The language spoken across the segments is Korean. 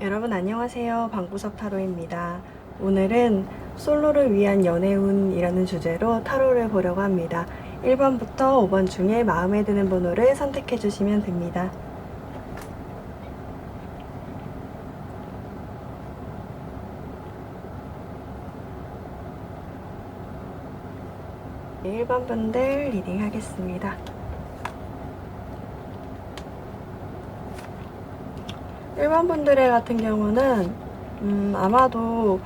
여러분 안녕하세요. 방구석 타로입니다. 오늘은 솔로를 위한 연애운이라는 주제로 타로를 보려고 합니다. 1번부터 5번 중에 마음에 드는 번호를 선택해 주시면 됩니다. 1번 분들 리딩 하겠습니다. 1번 분들의 같은 경우는 아마도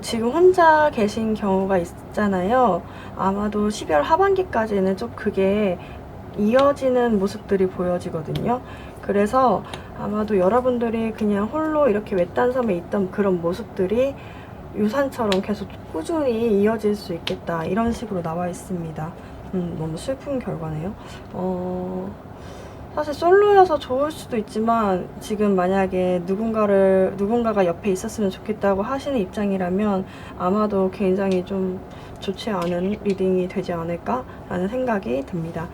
지금 혼자 계신 경우가 있잖아요. 아마도 12월 하반기까지는 좀 그게 이어지는 모습들이 보여지거든요. 그래서 아마도 여러분들이 그냥 홀로 이렇게 외딴 섬에 있던 그런 모습들이 유산처럼 계속 꾸준히 이어질 수 있겠다, 이런 식으로 나와 있습니다. 너무 슬픈 결과네요. 사실 솔로여서 좋을 수도 있지만 지금 만약에 누군가가 옆에 있었으면 좋겠다고 하시는 입장이라면 아마도 굉장히 좀 좋지 않은 리딩이 되지 않을까라는 생각이 듭니다.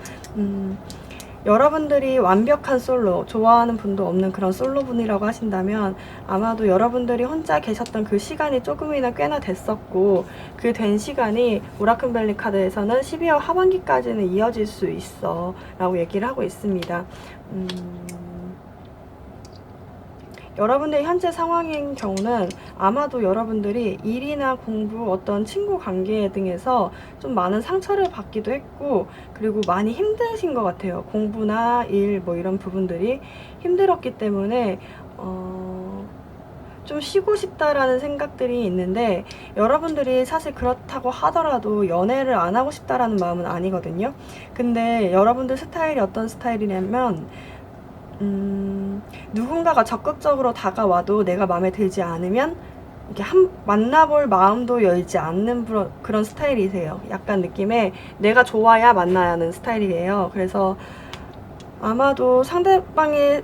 여러분들이 완벽한 솔로, 좋아하는 분도 없는 그런 솔로분이라고 하신다면 아마도 여러분들이 혼자 계셨던 그 시간이 조금이나 꽤나 됐었고, 그 된 시간이 오라클벨리 카드에서는 12월 하반기까지는 이어질 수 있어 라고 얘기를 하고 있습니다. 여러분들의 현재 상황인 경우는 아마도 여러분들이 일이나 공부, 어떤 친구 관계 등에서 좀 많은 상처를 받기도 했고, 그리고 많이 힘드신 것 같아요. 공부나 일 뭐 이런 부분들이 힘들었기 때문에 좀 쉬고 싶다라는 생각들이 있는데, 여러분들이 사실 그렇다고 하더라도 연애를 안 하고 싶다라는 마음은 아니거든요. 근데 여러분들 스타일이 어떤 스타일이냐면 누군가가 적극적으로 다가와도 내가 마음에 들지 않으면 이렇게 만나볼 마음도 열지 않는 그런 스타일이세요. 약간 느낌에 내가 좋아야 만나야 하는 스타일이에요. 그래서 아마도 상대방의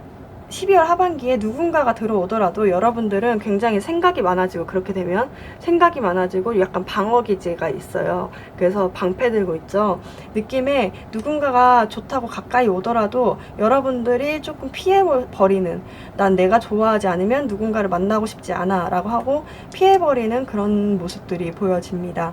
12월 하반기에 누군가가 들어오더라도 여러분들은 굉장히 생각이 많아지고, 그렇게 되면 생각이 많아지고 약간 방어기제가 있어요. 그래서 방패 들고 있죠. 느낌에 누군가가 좋다고 가까이 오더라도 여러분들이 조금 피해버리는, 난 내가 좋아하지 않으면 누군가를 만나고 싶지 않아 라고 하고 피해버리는 그런 모습들이 보여집니다.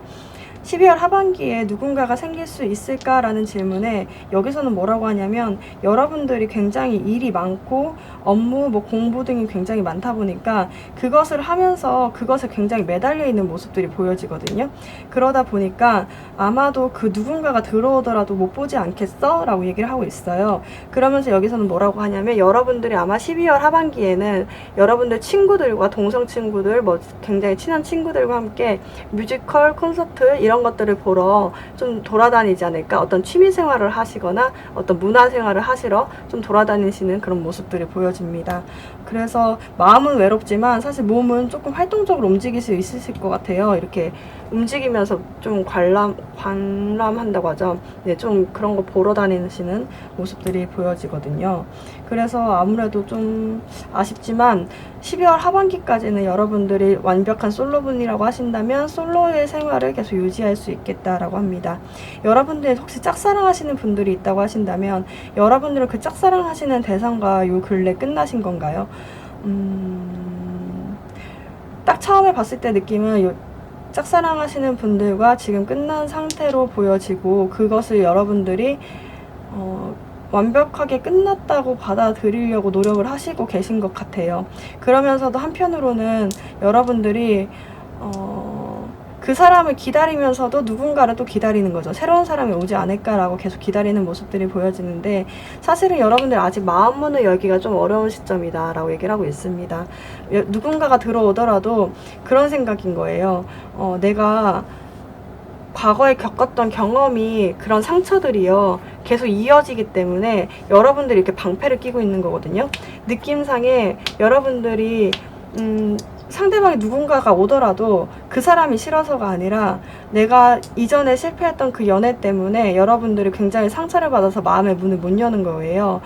12월 하반기에 누군가가 생길 수 있을까라는 질문에 여기서는 뭐라고 하냐면, 여러분들이 굉장히 일이 많고 업무, 공부 등이 굉장히 많다 보니까 그것을 하면서 그것에 굉장히 매달려 있는 모습들이 보여지거든요. 그러다 보니까 아마도 그 누군가가 들어오더라도 못 보지 않겠어? 라고 얘기를 하고 있어요. 그러면서 여기서는 뭐라고 하냐면, 여러분들이 아마 12월 하반기에는 여러분들 친구들과, 동성 친구들, 굉장히 친한 친구들과 함께 뮤지컬, 콘서트 이런 것들을 보러 좀 돌아다니지 않을까, 어떤 취미 생활을 하시거나 어떤 문화 생활을 하시러 좀 돌아다니시는 그런 모습들이 보여집니다. 그래서 마음은 외롭지만 사실 몸은 조금 활동적으로 움직일 수 있으실 것 같아요. 이렇게 움직이면서 좀 관람한다고 하죠. 네, 좀 그런 거 보러 다니시는 모습들이 보여지거든요. 그래서 아무래도 좀 아쉽지만 12월 하반기까지는 여러분들이 완벽한 솔로분이라고 하신다면 솔로의 생활을 계속 유지할 수 있겠다라고 합니다. 여러분들이 혹시 짝사랑 하시는 분들이 있다고 하신다면 여러분들은 그 짝사랑 하시는 대상과 요 근래 끝나신 건가요? 딱 처음에 봤을 때 느낌은 짝사랑 하시는 분들과 지금 끝난 상태로 보여지고, 그것을 여러분들이 완벽하게 끝났다고 받아들이려고 노력을 하시고 계신 것 같아요. 그러면서도 한편으로는 여러분들이 그 사람을 기다리면서도 누군가를 또 기다리는 거죠. 새로운 사람이 오지 않을까라고 계속 기다리는 모습들이 보여지는데, 사실은 여러분들 아직 마음문을 열기가 좀 어려운 시점이다 라고 얘기를 하고 있습니다. 누군가가 들어오더라도 그런 생각인 거예요. 내가 과거에 겪었던 경험이, 그런 상처들이요 계속 이어지기 때문에 여러분들이 이렇게 방패를 끼고 있는 거거든요. 느낌상에 여러분들이 상대방이 누군가가 오더라도 그 사람이 싫어서가 아니라 내가 이전에 실패했던 그 연애 때문에 여러분들이 굉장히 상처를 받아서 마음의 문을 못 여는 거예요.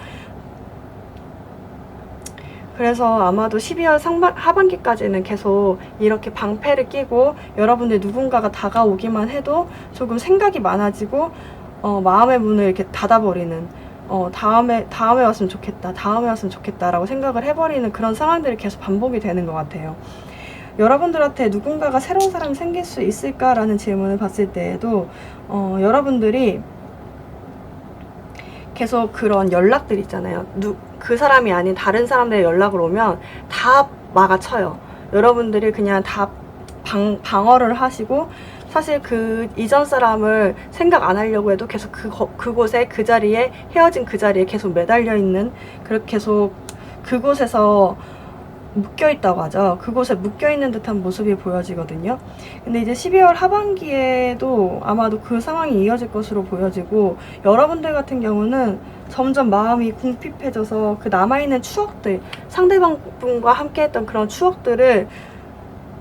그래서 아마도 12월 하반기까지는 계속 이렇게 방패를 끼고 여러분들 누군가가 다가오기만 해도 조금 생각이 많아지고 마음의 문을 이렇게 닫아버리는, 다음에 왔으면 좋겠다, 다음에 왔으면 좋겠다라고 생각을 해버리는 그런 상황들이 계속 반복이 되는 것 같아요. 여러분들한테 누군가가 새로운 사람이 생길 수 있을까라는 질문을 봤을 때에도 여러분들이 계속 그런 연락들 있잖아요. 그 사람이 아닌 다른 사람들의 연락을 오면 다 막아쳐요. 여러분들이 그냥 다 방어를 하시고, 사실 그 이전 사람을 생각 안 하려고 해도 계속 그곳에, 그 자리에, 헤어진 그 자리에 계속 매달려 있는, 그렇게 계속 그곳에서 묶여있다고 하죠. 그곳에 묶여있는 듯한 모습이 보여지거든요. 근데 이제 12월 하반기에도 아마도 그 상황이 이어질 것으로 보여지고, 여러분들 같은 경우는 점점 마음이 궁핍해져서 그 남아있는 추억들, 상대방 분과 함께 했던 그런 추억들을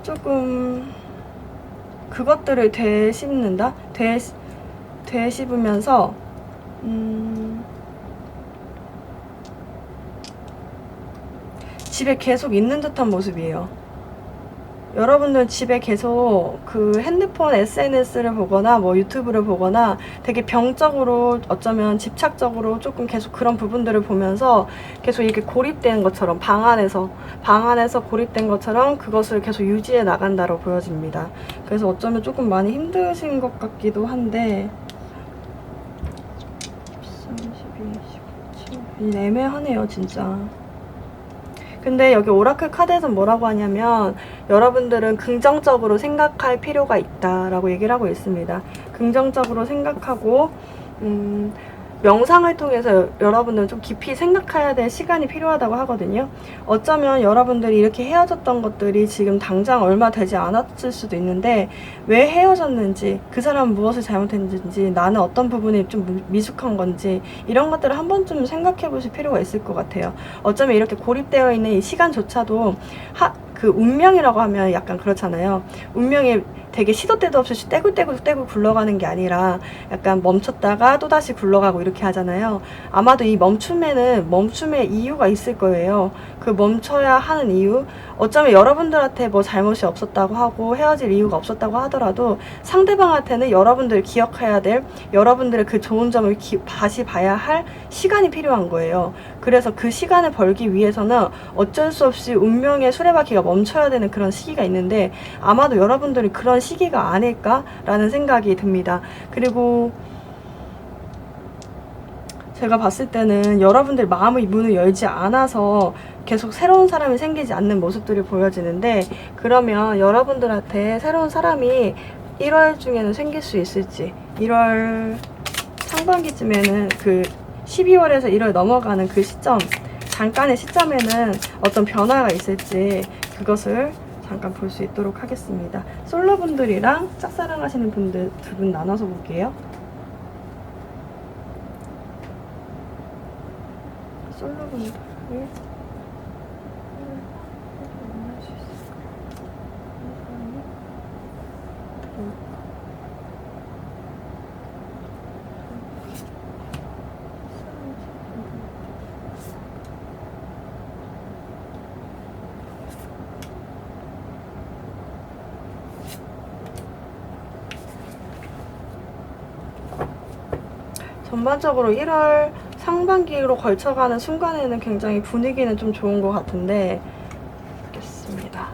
조금 그것들을 되씹는다? 되씹으면서 집에 계속 있는 듯한 모습이에요. 여러분들 집에 계속 그 핸드폰 SNS를 보거나 뭐 유튜브를 보거나 되게 병적으로, 어쩌면 집착적으로 조금 계속 그런 부분들을 보면서 계속 이렇게 고립된 것처럼, 방 안에서 고립된 것처럼 그것을 계속 유지해 나간다로 보여집니다. 그래서 어쩌면 조금 많이 힘드신 것 같기도 한데, 13, 12, 17, 애매하네요 진짜. 근데 여기 오라클 카드에서 뭐라고 하냐면, 여러분들은 긍정적으로 생각할 필요가 있다라고 얘기를 하고 있습니다. 긍정적으로 생각하고 명상을 통해서 여러분들은 좀 깊이 생각해야 될 시간이 필요하다고 하거든요. 어쩌면 여러분들이 이렇게 헤어졌던 것들이 지금 당장 얼마 되지 않았을 수도 있는데, 왜 헤어졌는지, 그 사람은 무엇을 잘못했는지, 나는 어떤 부분이 좀 미숙한 건지, 이런 것들을 한 번쯤 생각해 보실 필요가 있을 것 같아요. 어쩌면 이렇게 고립되어 있는 이 시간조차도 그 운명이라고 하면 약간 그렇잖아요. 운명이 되게 시도 때도 없이 떼굴 굴러가는 게 아니라 약간 멈췄다가 또다시 굴러가고 이렇게 하잖아요. 아마도 이 멈춤의 이유가 있을 거예요. 그 멈춰야 하는 이유, 어쩌면 여러분들한테 뭐 잘못이 없었다고 하고 헤어질 이유가 없었다고 하더라도 상대방한테는 여러분들 기억해야 될, 여러분들의 그 좋은 점을 다시 봐야 할 시간이 필요한 거예요. 그래서 그 시간을 벌기 위해서는 어쩔 수 없이 운명의 수레바퀴가 멈춰야 되는 그런 시기가 있는데, 아마도 여러분들이 그런 시기가 아닐까라는 생각이 듭니다. 그리고 제가 봤을 때는 여러분들 마음의 문을 열지 않아서 계속 새로운 사람이 생기지 않는 모습들이 보여지는데, 그러면 여러분들한테 새로운 사람이 1월 중에는 생길 수 있을지, 1월 상반기쯤에는 그 12월에서 1월 넘어가는 그 시점, 잠깐의 시점에는 어떤 변화가 있을지, 그것을 잠깐 볼 수 있도록 하겠습니다. 솔로분들이랑 짝사랑하시는 분들 두 분 나눠서 볼게요. 솔로분들 만날 수 있을까? 전반적으로 1월 상반기로 걸쳐가는 순간에는 굉장히 분위기는 좀 좋은 것 같은데, 보겠습니다.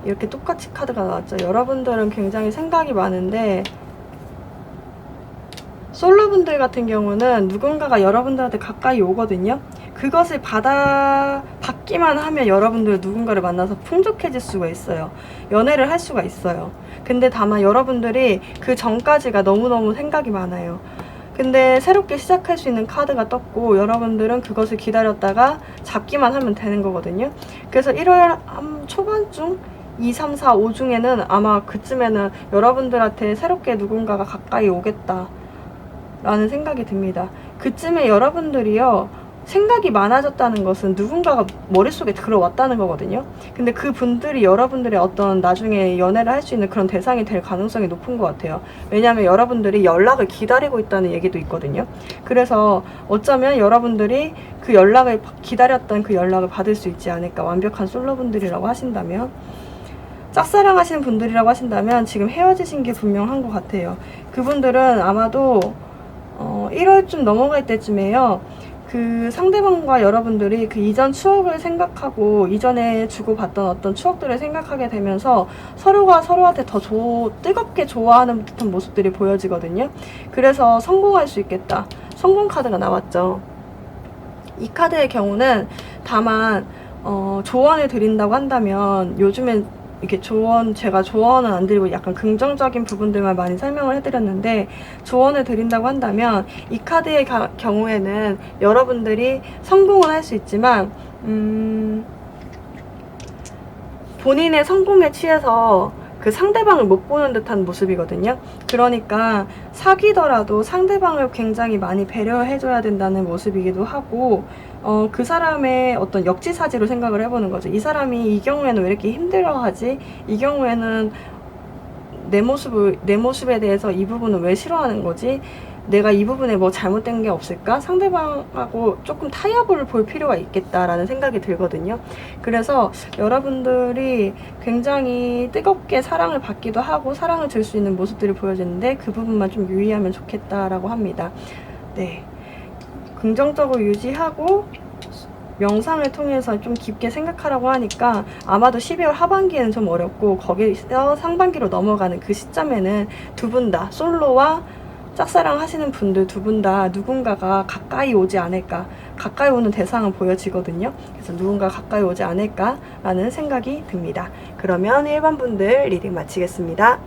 이렇게 똑같이 카드가 나왔죠. 여러분들은 굉장히 생각이 많은데, 솔로분들 같은 경우는 누군가가 여러분들한테 가까이 오거든요. 그것을 받기만 하면 여러분들 누군가를 만나서 풍족해질 수가 있어요. 연애를 할 수가 있어요. 근데 다만 여러분들이 그 전까지가 너무너무 생각이 많아요. 근데 새롭게 시작할 수 있는 카드가 떴고, 여러분들은 그것을 기다렸다가 잡기만 하면 되는 거거든요. 그래서 1월 초반중 2, 3, 4, 5 중에는 아마 그쯤에는 여러분들한테 새롭게 누군가가 가까이 오겠다 라는 생각이 듭니다. 그쯤에 여러분들이요, 생각이 많아졌다는 것은 누군가가 머릿속에 들어왔다는 거거든요. 근데 그 분들이 여러분들의 어떤 나중에 연애를 할 수 있는 그런 대상이 될 가능성이 높은 것 같아요. 왜냐하면 여러분들이 연락을 기다리고 있다는 얘기도 있거든요. 그래서 어쩌면 여러분들이 그 연락을 기다렸던 그 연락을 받을 수 있지 않을까. 완벽한 솔로분들이라고 하신다면, 짝사랑 하시는 분들이라고 하신다면 지금 헤어지신 게 분명한 것 같아요. 그분들은 아마도 1월쯤 넘어갈 때쯤에요. 그 상대방과 여러분들이 그 이전 추억을 생각하고 이전에 주고받던 어떤 추억들을 생각하게 되면서 서로가 서로한테 더 뜨겁게 좋아하는 듯한 모습들이 보여지거든요. 그래서 성공할 수 있겠다. 성공 카드가 나왔죠. 이 카드의 경우는 다만 조언을 드린다고 한다면 요즘엔 이렇게 제가 조언은 안 드리고 약간 긍정적인 부분들만 많이 설명을 해드렸는데, 조언을 드린다고 한다면 이 카드의 경우에는 여러분들이 성공은 할 수 있지만 본인의 성공에 취해서 그 상대방을 못 보는 듯한 모습이거든요. 그러니까 사귀더라도 상대방을 굉장히 많이 배려해줘야 된다는 모습이기도 하고, 그 사람의 어떤 역지사지로 생각을 해보는 거죠. 이 사람이 이 경우에는 왜 이렇게 힘들어하지? 이 경우에는 내 모습에 대해서 이 부분은 왜 싫어하는 거지? 내가 이 부분에 뭐 잘못된 게 없을까? 상대방하고 조금 타협을 볼 필요가 있겠다라는 생각이 들거든요. 그래서 여러분들이 굉장히 뜨겁게 사랑을 받기도 하고 사랑을 줄 수 있는 모습들이 보여지는데 그 부분만 좀 유의하면 좋겠다라고 합니다. 네, 긍정적으로 유지하고 명상을 통해서 좀 깊게 생각하라고 하니까 아마도 12월 하반기에는 좀 어렵고, 거기서 상반기로 넘어가는 그 시점에는 두 분 다 솔로와 짝사랑 하시는 분들 두 분 다 누군가가 가까이 오지 않을까, 가까이 오는 대상은 보여지거든요. 그래서 누군가 가까이 오지 않을까라는 생각이 듭니다. 그러면 1번 분들 리딩 마치겠습니다.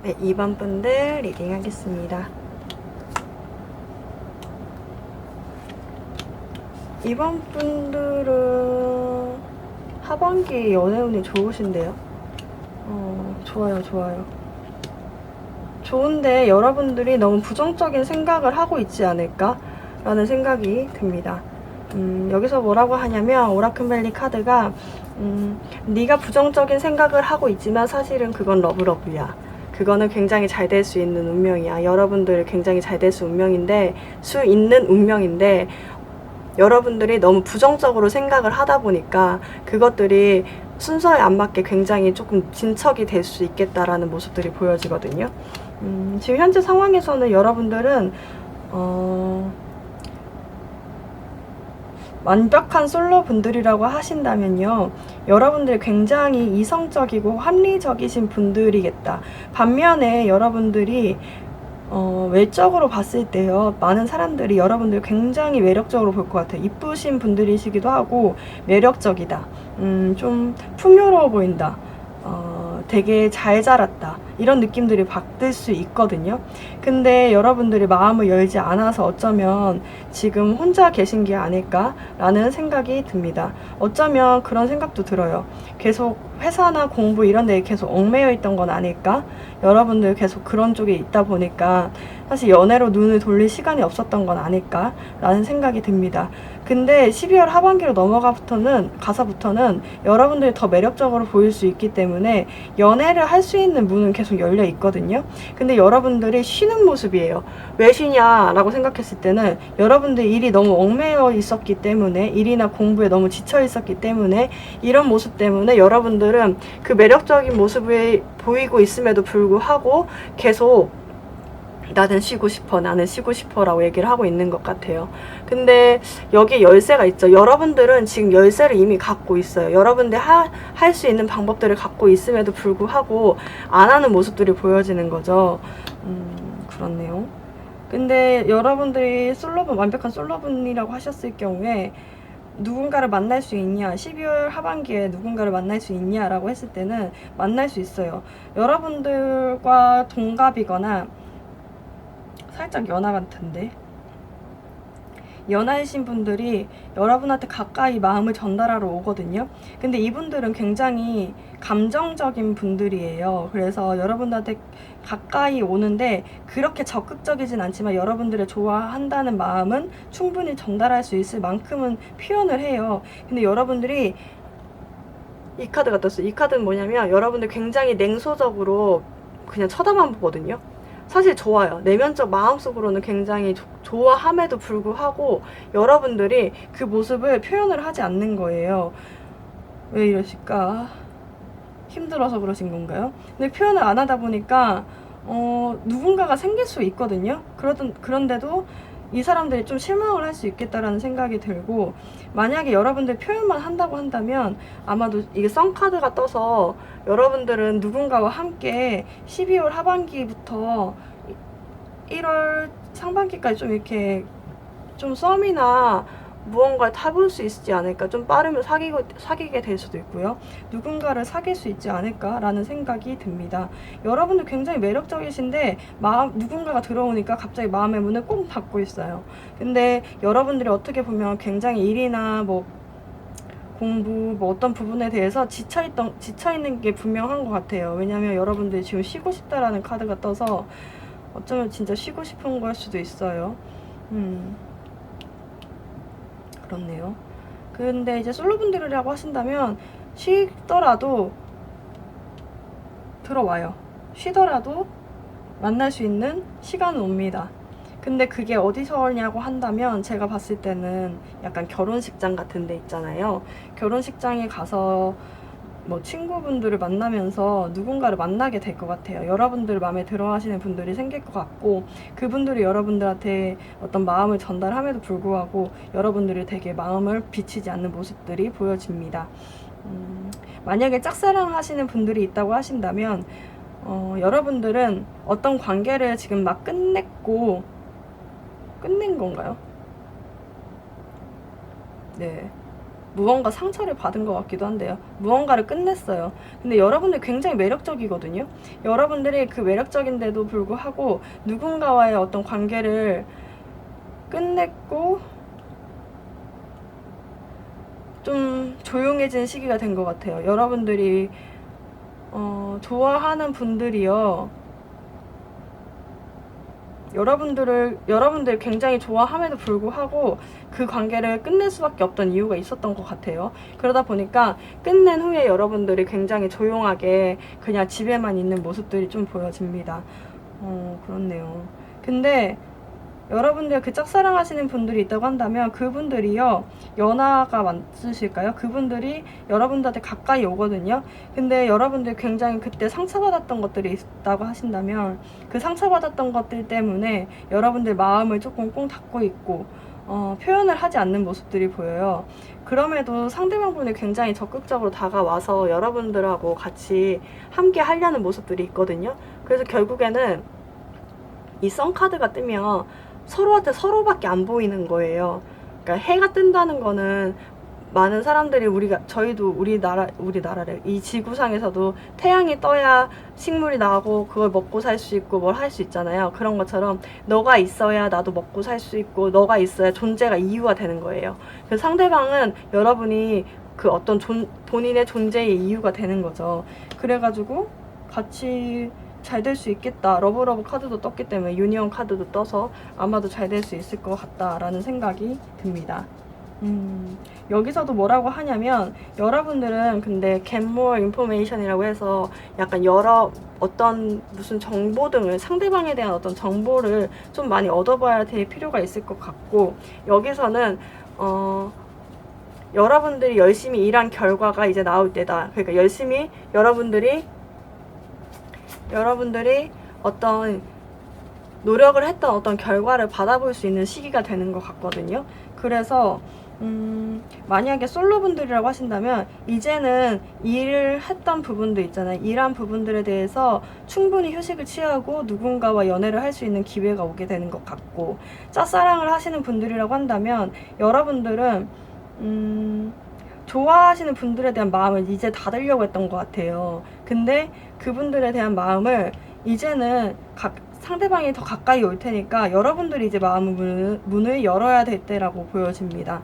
네, 2번 분들 리딩 하겠습니다. 2번 분들은 하반기 연애운이 좋으신데요. 좋아요. 좋은데 여러분들이 너무 부정적인 생각을 하고 있지 않을까 라는 생각이 듭니다. 여기서 뭐라고 하냐면, 오라클밸리 카드가 네가 부정적인 생각을 하고 있지만 사실은 그건 러브러브야. 그거는 굉장히 잘 될 수 있는 운명이야. 여러분들 굉장히 잘 될 수 있는 운명인데 여러분들이 너무 부정적으로 생각을 하다 보니까 그것들이 순서에 안 맞게 굉장히 조금 진척이 될 수 있겠다라는 모습들이 보여지거든요. 지금 현재 상황에서는 여러분들은 완벽한 솔로 분들이라고 하신다면요, 여러분들 굉장히 이성적이고 합리적이신 분들이겠다. 반면에 여러분들이 외적으로 봤을 때요, 많은 사람들이 여러분들 굉장히 매력적으로 볼 것 같아요. 이쁘신 분들이시기도 하고 매력적이다, 좀 풍요로워 보인다, 되게 잘 자랐다, 이런 느낌들이 받을 수 있거든요. 근데 여러분들이 마음을 열지 않아서 어쩌면 지금 혼자 계신 게 아닐까라는 생각이 듭니다. 어쩌면 그런 생각도 들어요. 계속 회사나 공부 이런 데에 계속 얽매여 있던 건 아닐까? 여러분들 계속 그런 쪽에 있다 보니까 사실 연애로 눈을 돌릴 시간이 없었던 건 아닐까라는 생각이 듭니다. 근데 12월 하반기로 가서부터는 여러분들이 더 매력적으로 보일 수 있기 때문에 연애를 할 수 있는 문은 계속 열려 있거든요. 근데 여러분들이 쉬는 모습이에요. 왜 쉬냐라고 생각했을 때는 여러분들 일이 너무 얽매여 있었기 때문에, 일이나 공부에 너무 지쳐 있었기 때문에, 이런 모습 때문에 여러분들은 그 매력적인 모습을 보이고 있음에도 불구하고 계속 나는 쉬고 싶어 라고 얘기를 하고 있는 것 같아요. 근데 여기 열쇠가 있죠. 여러분들은 지금 열쇠를 이미 갖고 있어요. 여러분들 할 수 있는 방법들을 갖고 있음에도 불구하고 안 하는 모습들이 보여지는 거죠. 그렇네요. 근데 여러분들이 완벽한 솔로분이라고 하셨을 경우에 누군가를 만날 수 있냐, 12월 하반기에 누군가를 만날 수 있냐라고 했을 때는 만날 수 있어요. 여러분들과 동갑이거나 살짝 연하 같은데, 연하이신 분들이 여러분한테 가까이 마음을 전달하러 오거든요. 근데 이분들은 굉장히 감정적인 분들이에요. 그래서 여러분한테 가까이 오는데 그렇게 적극적이진 않지만 여러분들을 좋아한다는 마음은 충분히 전달할 수 있을 만큼은 표현을 해요. 근데 여러분들이 이 카드가 떴어요. 이 카드는 뭐냐면, 여러분들 굉장히 냉소적으로 그냥 쳐다만 보거든요. 사실 좋아요. 내면적 마음속으로는 굉장히 좋아함에도 불구하고 여러분들이 그 모습을 표현을 하지 않는 거예요. 왜 이러실까? 힘들어서 그러신 건가요? 근데 표현을 안 하다 보니까 누군가가 생길 수 있거든요. 그런데도 이 사람들이 좀 실망을 할 수 있겠다라는 생각이 들고, 만약에 여러분들 표현만 한다고 한다면 아마도 이게 썬카드가 떠서 여러분들은 누군가와 함께 12월 하반기부터 1월 상반기까지 좀 이렇게 좀 썸이나 무언가를 타볼 수 있지 않을까, 좀 빠르면 사귀게 될 수도 있고요. 누군가를 사귈 수 있지 않을까라는 생각이 듭니다. 여러분들 굉장히 매력적이신데 누군가가 들어오니까 갑자기 마음의 문을 꼭 닫고 있어요. 근데 여러분들이 어떻게 보면 굉장히 일이나 뭐 공부 뭐 어떤 부분에 대해서 지쳐있는 게 분명한 것 같아요. 왜냐면 여러분들이 지금 쉬고 싶다라는 카드가 떠서 어쩌면 진짜 쉬고 싶은 걸 수도 있어요. 그렇네요. 근데 이제 솔로분들이라고 하신다면 쉬더라도 들어와요. 쉬더라도 만날 수 있는 시간은 옵니다. 근데 그게 어디서냐고 한다면 제가 봤을 때는 약간 결혼식장 같은 데 있잖아요. 결혼식장에 가서 뭐 친구분들을 만나면서 누군가를 만나게 될 것 같아요. 여러분들 마음에 들어 하시는 분들이 생길 것 같고, 그분들이 여러분들한테 어떤 마음을 전달함에도 불구하고 여러분들이 되게 마음을 비치지 않는 모습들이 보여집니다. 만약에 짝사랑 하시는 분들이 있다고 하신다면 여러분들은 어떤 관계를 지금 막 끝낸 건가요? 네. 무언가 상처를 받은 것 같기도 한데요. 무언가를 끝냈어요. 근데 여러분들 굉장히 매력적이거든요. 여러분들이 그 매력적인데도 불구하고 누군가와의 어떤 관계를 끝냈고 좀 조용해진 시기가 된 것 같아요. 여러분들이 좋아하는 분들이요. 여러분들 굉장히 좋아함에도 불구하고 그 관계를 끝낼 수밖에 없던 이유가 있었던 것 같아요. 그러다 보니까 끝낸 후에 여러분들이 굉장히 조용하게 그냥 집에만 있는 모습들이 좀 보여집니다. 그렇네요. 근데 여러분들 그 짝사랑 하시는 분들이 있다고 한다면 그분들이요, 연하가 맞으실까요? 그분들이 여러분들한테 가까이 오거든요. 근데 여러분들 굉장히 그때 상처받았던 것들이 있다고 하신다면 그 상처받았던 것들 때문에 여러분들 마음을 조금 꽁 닫고 있고 표현을 하지 않는 모습들이 보여요. 그럼에도 상대방분이 굉장히 적극적으로 다가와서 여러분들하고 같이 함께 하려는 모습들이 있거든요. 그래서 결국에는 이 썬카드가 뜨면 서로한테 서로밖에 안 보이는 거예요. 그러니까 해가 뜬다는 거는 많은 사람들이 저희도 우리나라를 이 지구상에서도 태양이 떠야 식물이 나고 그걸 먹고 살 수 있고 뭘 할 수 있잖아요. 그런 것처럼 너가 있어야 나도 먹고 살 수 있고 너가 있어야 존재가 이유가 되는 거예요. 그래서 상대방은 여러분이 그 어떤 본인의 존재의 이유가 되는 거죠. 그래가지고 같이 잘 될 수 있겠다. 러브러브 카드도 떴기 때문에 유니온 카드도 떠서 아마도 잘 될 수 있을 것 같다라는 생각이 듭니다. 여기서도 뭐라고 하냐면 여러분들은 근데 get more information이라고 해서 약간 어떤 무슨 정보 등을 상대방에 대한 어떤 정보를 좀 많이 얻어봐야 될 필요가 있을 것 같고, 여기서는 여러분들이 열심히 일한 결과가 이제 나올 때다. 그러니까 열심히 여러분들이 어떤 노력을 했던 어떤 결과를 받아볼 수 있는 시기가 되는 것 같거든요. 그래서 만약에 솔로분들이라고 하신다면 이제는 일을 했던 부분들 있잖아요. 일한 부분들에 대해서 충분히 휴식을 취하고 누군가와 연애를 할 수 있는 기회가 오게 되는 것 같고, 짝사랑을 하시는 분들이라고 한다면 여러분들은 좋아하시는 분들에 대한 마음을 이제 닫으려고 했던 것 같아요. 근데 그분들에 대한 마음을 이제는 상대방이 더 가까이 올 테니까 여러분들이 이제 마음의 문을 열어야 될 때라고 보여집니다.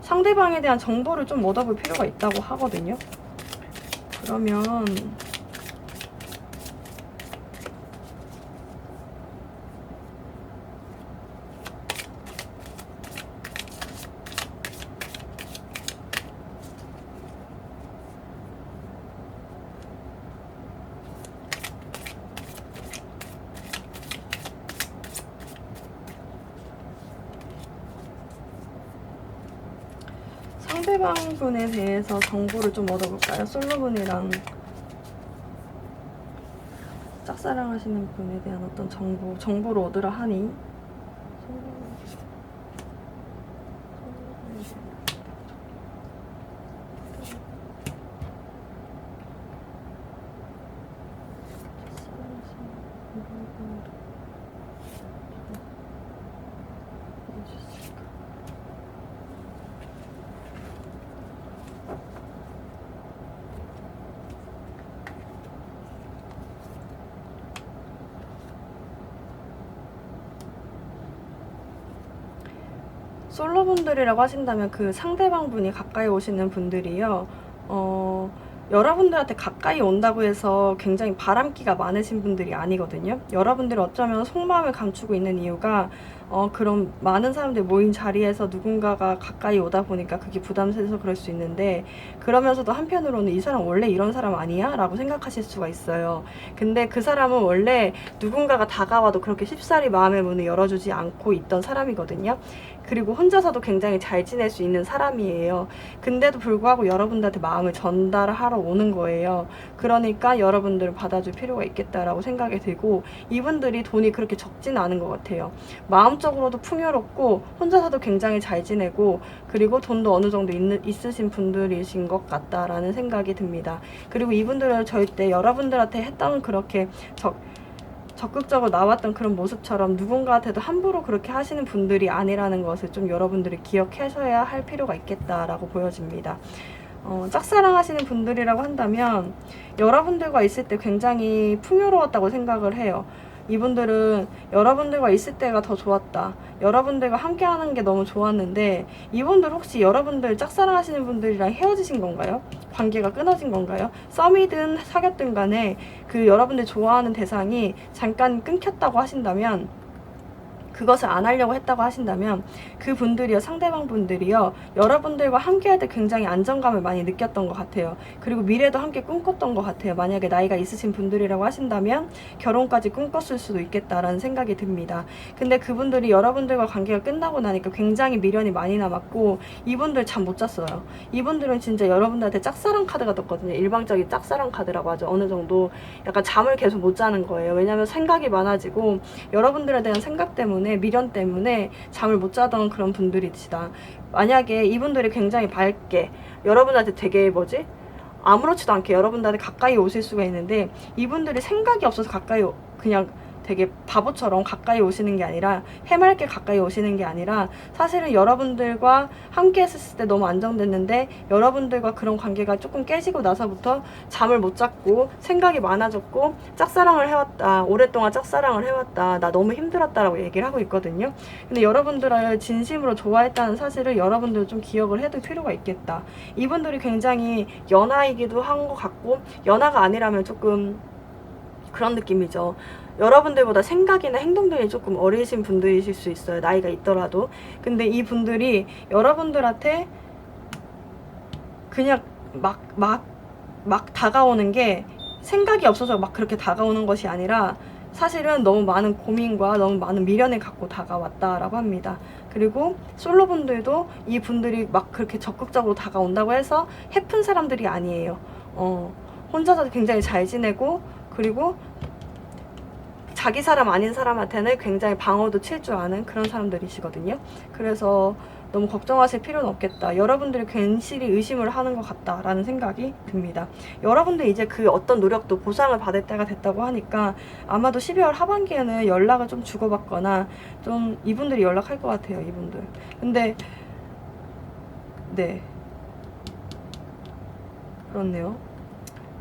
상대방에 대한 정보를 좀 얻어볼 필요가 있다고 하거든요. 그러면 상대방분에 대해서 정보를 좀 얻어볼까요? 솔로분이랑 짝사랑하시는 분에 대한 어떤 정보를 얻으라 하니 솔로분들이라고 하신다면 그 상대방 분이 가까이 오시는 분들이요. 여러분들한테 가까이 온다고 해서 굉장히 바람기가 많으신 분들이 아니거든요. 여러분들이 어쩌면 속마음을 감추고 있는 이유가 그런 많은 사람들이 모인 자리에서 누군가가 가까이 오다 보니까 그게 부담스러워서 그럴 수 있는데, 그러면서도 한편으로는 이 사람 원래 이런 사람 아니야? 라고 생각하실 수가 있어요. 근데 그 사람은 원래 누군가가 다가와도 그렇게 쉽사리 마음의 문을 열어주지 않고 있던 사람이거든요. 그리고 혼자서도 굉장히 잘 지낼 수 있는 사람이에요. 근데도 불구하고 여러분들한테 마음을 전달하러 오는 거예요. 그러니까 여러분들을 받아줄 필요가 있겠다라고 생각이 들고, 이분들이 돈이 그렇게 적진 않은 것 같아요. 마음적으로도 풍요롭고 혼자서도 굉장히 잘 지내고, 그리고 돈도 어느 정도 있으신 분들이신 것 같다라는 생각이 듭니다. 그리고 이분들은 절대 여러분들한테 했던 그렇게 적극적으로 나왔던 그런 모습처럼 누군가한테도 함부로 그렇게 하시는 분들이 아니라는 것을 좀 여러분들이 기억하셔야 할 필요가 있겠다라고 보여집니다. 짝사랑하시는 분들이라고 한다면 여러분들과 있을 때 굉장히 풍요로웠다고 생각을 해요. 이분들은 여러분들과 있을 때가 더 좋았다, 여러분들과 함께 하는 게 너무 좋았는데, 이분들 혹시 여러분들 짝사랑하시는 분들이랑 헤어지신 건가요? 관계가 끊어진 건가요? 썸이든 사귀었든 간에 그 여러분들 좋아하는 대상이 잠깐 끊겼다고 하신다면, 그것을 안 하려고 했다고 하신다면, 그 분들이요, 상대방 분들이요, 여러분들과 함께 할 때 굉장히 안정감을 많이 느꼈던 것 같아요. 그리고 미래도 함께 꿈꿨던 것 같아요. 만약에 나이가 있으신 분들이라고 하신다면 결혼까지 꿈꿨을 수도 있겠다라는 생각이 듭니다. 근데 그분들이 여러분들과 관계가 끝나고 나니까 굉장히 미련이 많이 남았고, 이분들 잠 못 잤어요. 이분들은 진짜 여러분들한테 짝사랑 카드가 떴거든요. 일방적인 짝사랑 카드라고 하죠. 어느 정도 약간 잠을 계속 못 자는 거예요. 왜냐면 생각이 많아지고, 여러분들에 대한 생각 때문에, 미련 때문에 잠을 못 자던 그런 분들이시다. 만약에 이분들이 굉장히 밝게 여러분한테 되게 아무렇지도 않게 여러분들한테 가까이 오실 수가 있는데, 이분들이 생각이 없어서 그냥 되게 바보처럼 가까이 오시는 게 아니라, 해맑게 가까이 오시는 게 아니라, 사실은 여러분들과 함께 했을 때 너무 안정됐는데 여러분들과 그런 관계가 조금 깨지고 나서부터 잠을 못 잤고 생각이 많아졌고 짝사랑을 해왔다, 오랫동안 짝사랑을 해왔다, 나 너무 힘들었다라고 얘기를 하고 있거든요. 근데 여러분들을 진심으로 좋아했다는 사실을 여러분들 좀 기억을 해둘 필요가 있겠다. 이분들이 굉장히 연하이기도 한 것 같고, 연하가 아니라면 조금 그런 느낌이죠. 여러분들보다 생각이나 행동들이 조금 어리신 분들이실 수 있어요. 나이가 있더라도. 근데 이 분들이 여러분들한테 그냥 막 다가오는 게, 생각이 없어서 막 그렇게 다가오는 것이 아니라 사실은 너무 많은 고민과 너무 많은 미련을 갖고 다가왔다라고 합니다. 그리고 솔로분들도 이 분들이 막 그렇게 적극적으로 다가온다고 해서 해픈 사람들이 아니에요. 혼자서 굉장히 잘 지내고, 그리고 자기 사람 아닌 사람한테는 굉장히 방어도 칠 줄 아는 그런 사람들이시거든요. 그래서 너무 걱정하실 필요는 없겠다. 여러분들이 괜시리 의심을 하는 것 같다라는 생각이 듭니다. 여러분들 이제 그 어떤 노력도 보상을 받을 때가 됐다고 하니까 아마도 12월 하반기에는 연락을 좀 주고받거나, 좀 이분들이 연락할 것 같아요. 이분들. 근데 네, 그렇네요.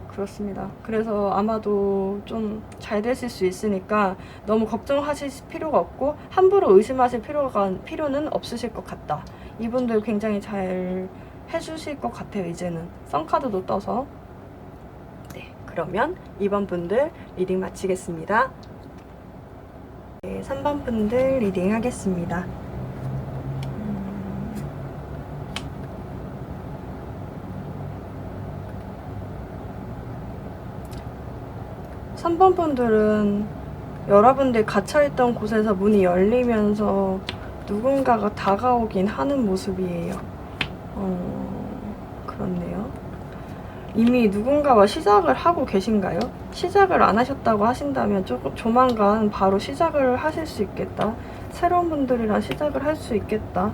그렇습니다. 그래서 아마도 좀 잘 되실 수 있으니까 너무 걱정하실 필요가 없고 함부로 의심하실 필요는 없으실 것 같다. 이분들 굉장히 잘 해주실 것 같아요. 이제는 썬카드도 떠서. 네, 그러면 2번 분들 리딩 마치겠습니다. 네, 3번 분들 리딩 하겠습니다. 3번 분들은 여러분들 갇혀있던 곳에서 문이 열리면서 누군가가 다가오긴 하는 모습이에요. 그렇네요. 이미 누군가와 시작을 하고 계신가요? 시작을 안 하셨다고 하신다면 조금 조만간 바로 시작을 하실 수 있겠다. 새로운 분들이랑 시작을 할 수 있겠다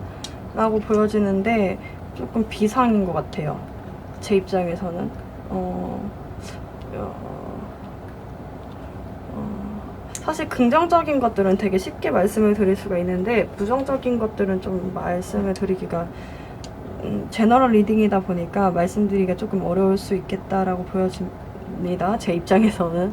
라고 보여지는데 조금 비상인 것 같아요. 제 입장에서는. 사실 긍정적인 것들은 되게 쉽게 말씀을 드릴 수가 있는데 부정적인 것들은 좀 말씀을 드리기가 제너럴 리딩이다 보니까 말씀드리기가 조금 어려울 수 있겠다라고 보여집니다. 제 입장에서는.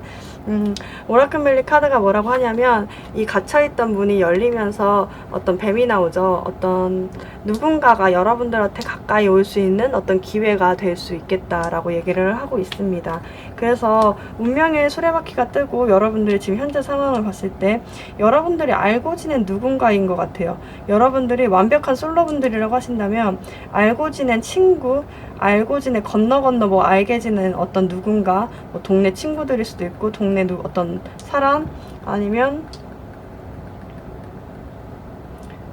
오라클멜리 카드가 뭐라고 하냐면 이 갇혀있던 문이 열리면서 어떤 뱀이 나오죠. 어떤 누군가가 여러분들한테 가까이 올 수 있는 어떤 기회가 될 수 있겠다라고 얘기를 하고 있습니다. 그래서 운명의 수레바퀴가 뜨고 여러분들이 지금 현재 상황을 봤을 때 여러분들이 알고 지낸 누군가인 것 같아요. 여러분들이 완벽한 솔로분들이라고 하신다면 알고 지낸 친구, 알고 지낸 건너 뭐 알게 지낸 어떤 누군가, 뭐 동네 친구들일 수도 있고 동네 어떤 사람, 아니면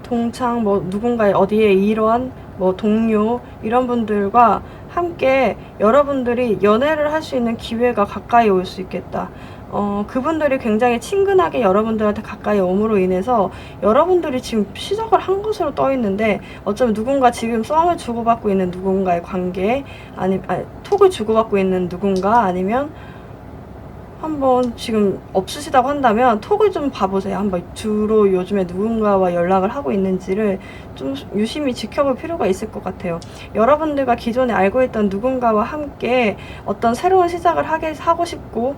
동창, 뭐 누군가의 어디에 일원, 뭐 동료, 이런 분들과 함께 여러분들이 연애를 할 수 있는 기회가 가까이 올 수 있겠다. 그분들이 굉장히 친근하게 여러분들한테 가까이 옴으로 인해서 여러분들이 지금 시작을 한 것으로 떠 있는데 어쩌면 누군가 지금 썸을 주고받고 있는 누군가의 관계, 톡을 주고받고 있는 누군가, 아니면 한번 지금 없으시다고 한다면 톡을 좀 봐보세요. 한번 주로 요즘에 누군가와 연락을 하고 있는지를 좀 유심히 지켜볼 필요가 있을 것 같아요. 여러분들과 기존에 알고 있던 누군가와 함께 어떤 새로운 시작을 하고 싶고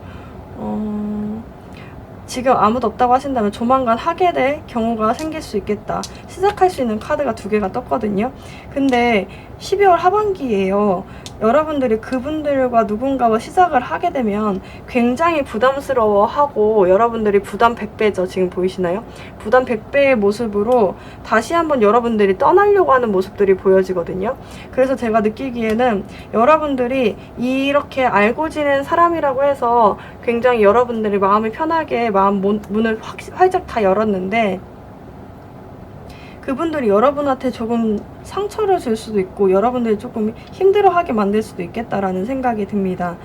지금 아무도 없다고 하신다면 조만간 하게 될 경우가 생길 수 있겠다. 시작할 수 있는 카드가 2개가 떴거든요. 근데 12월 하반기예요. 여러분들이 그분들과 누군가와 시작을 하게 되면 굉장히 부담스러워하고 여러분들이 부담 100배죠. 지금 보이시나요? 부담 100배의 모습으로 다시 한번 여러분들이 떠나려고 하는 모습들이 보여지거든요. 그래서 제가 느끼기에는 여러분들이 이렇게 알고 지낸 사람이라고 해서 굉장히 여러분들이 마음이 편하게 문을 활짝 다 열었는데 그분들이 여러분한테 조금 상처를 줄 수도 있고 여러분들이 조금 힘들어하게 만들 수도 있겠다라는 생각이 듭니다.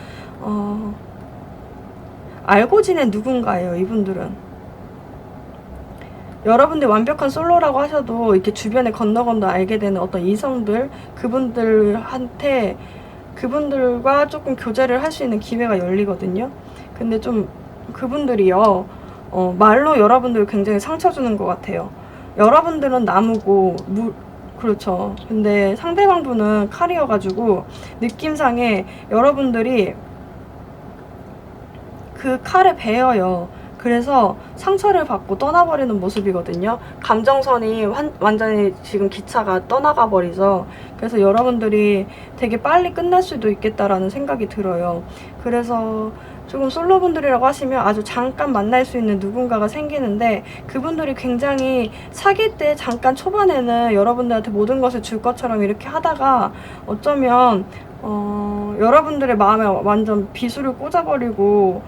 알고 지낸 누군가예요, 이분들은. 여러분들 완벽한 솔로라고 하셔도 이렇게 주변에 건너 알게 되는 어떤 이성들, 그분들과 조금 교제를 할 수 있는 기회가 열리거든요. 근데 좀 그분들이요, 말로 여러분들을 굉장히 상처 주는 것 같아요. 여러분들은 나무고 그렇죠. 근데 상대방 분은 칼이어가지고 느낌상에 여러분들이 그 칼에 베어요. 그래서 상처를 받고 떠나버리는 모습이거든요. 감정선이 완전히 지금 기차가 떠나가 버리죠. 그래서 여러분들이 되게 빨리 끝날 수도 있겠다라는 생각이 들어요. 그래서 조금 솔로분들이라고 하시면 아주 잠깐 만날 수 있는 누군가가 생기는데 그분들이 굉장히 사귈 때 잠깐 초반에는 여러분들한테 모든 것을 줄 것처럼 이렇게 하다가 어쩌면 여러분들의 마음에 완전 비수를 꽂아버리고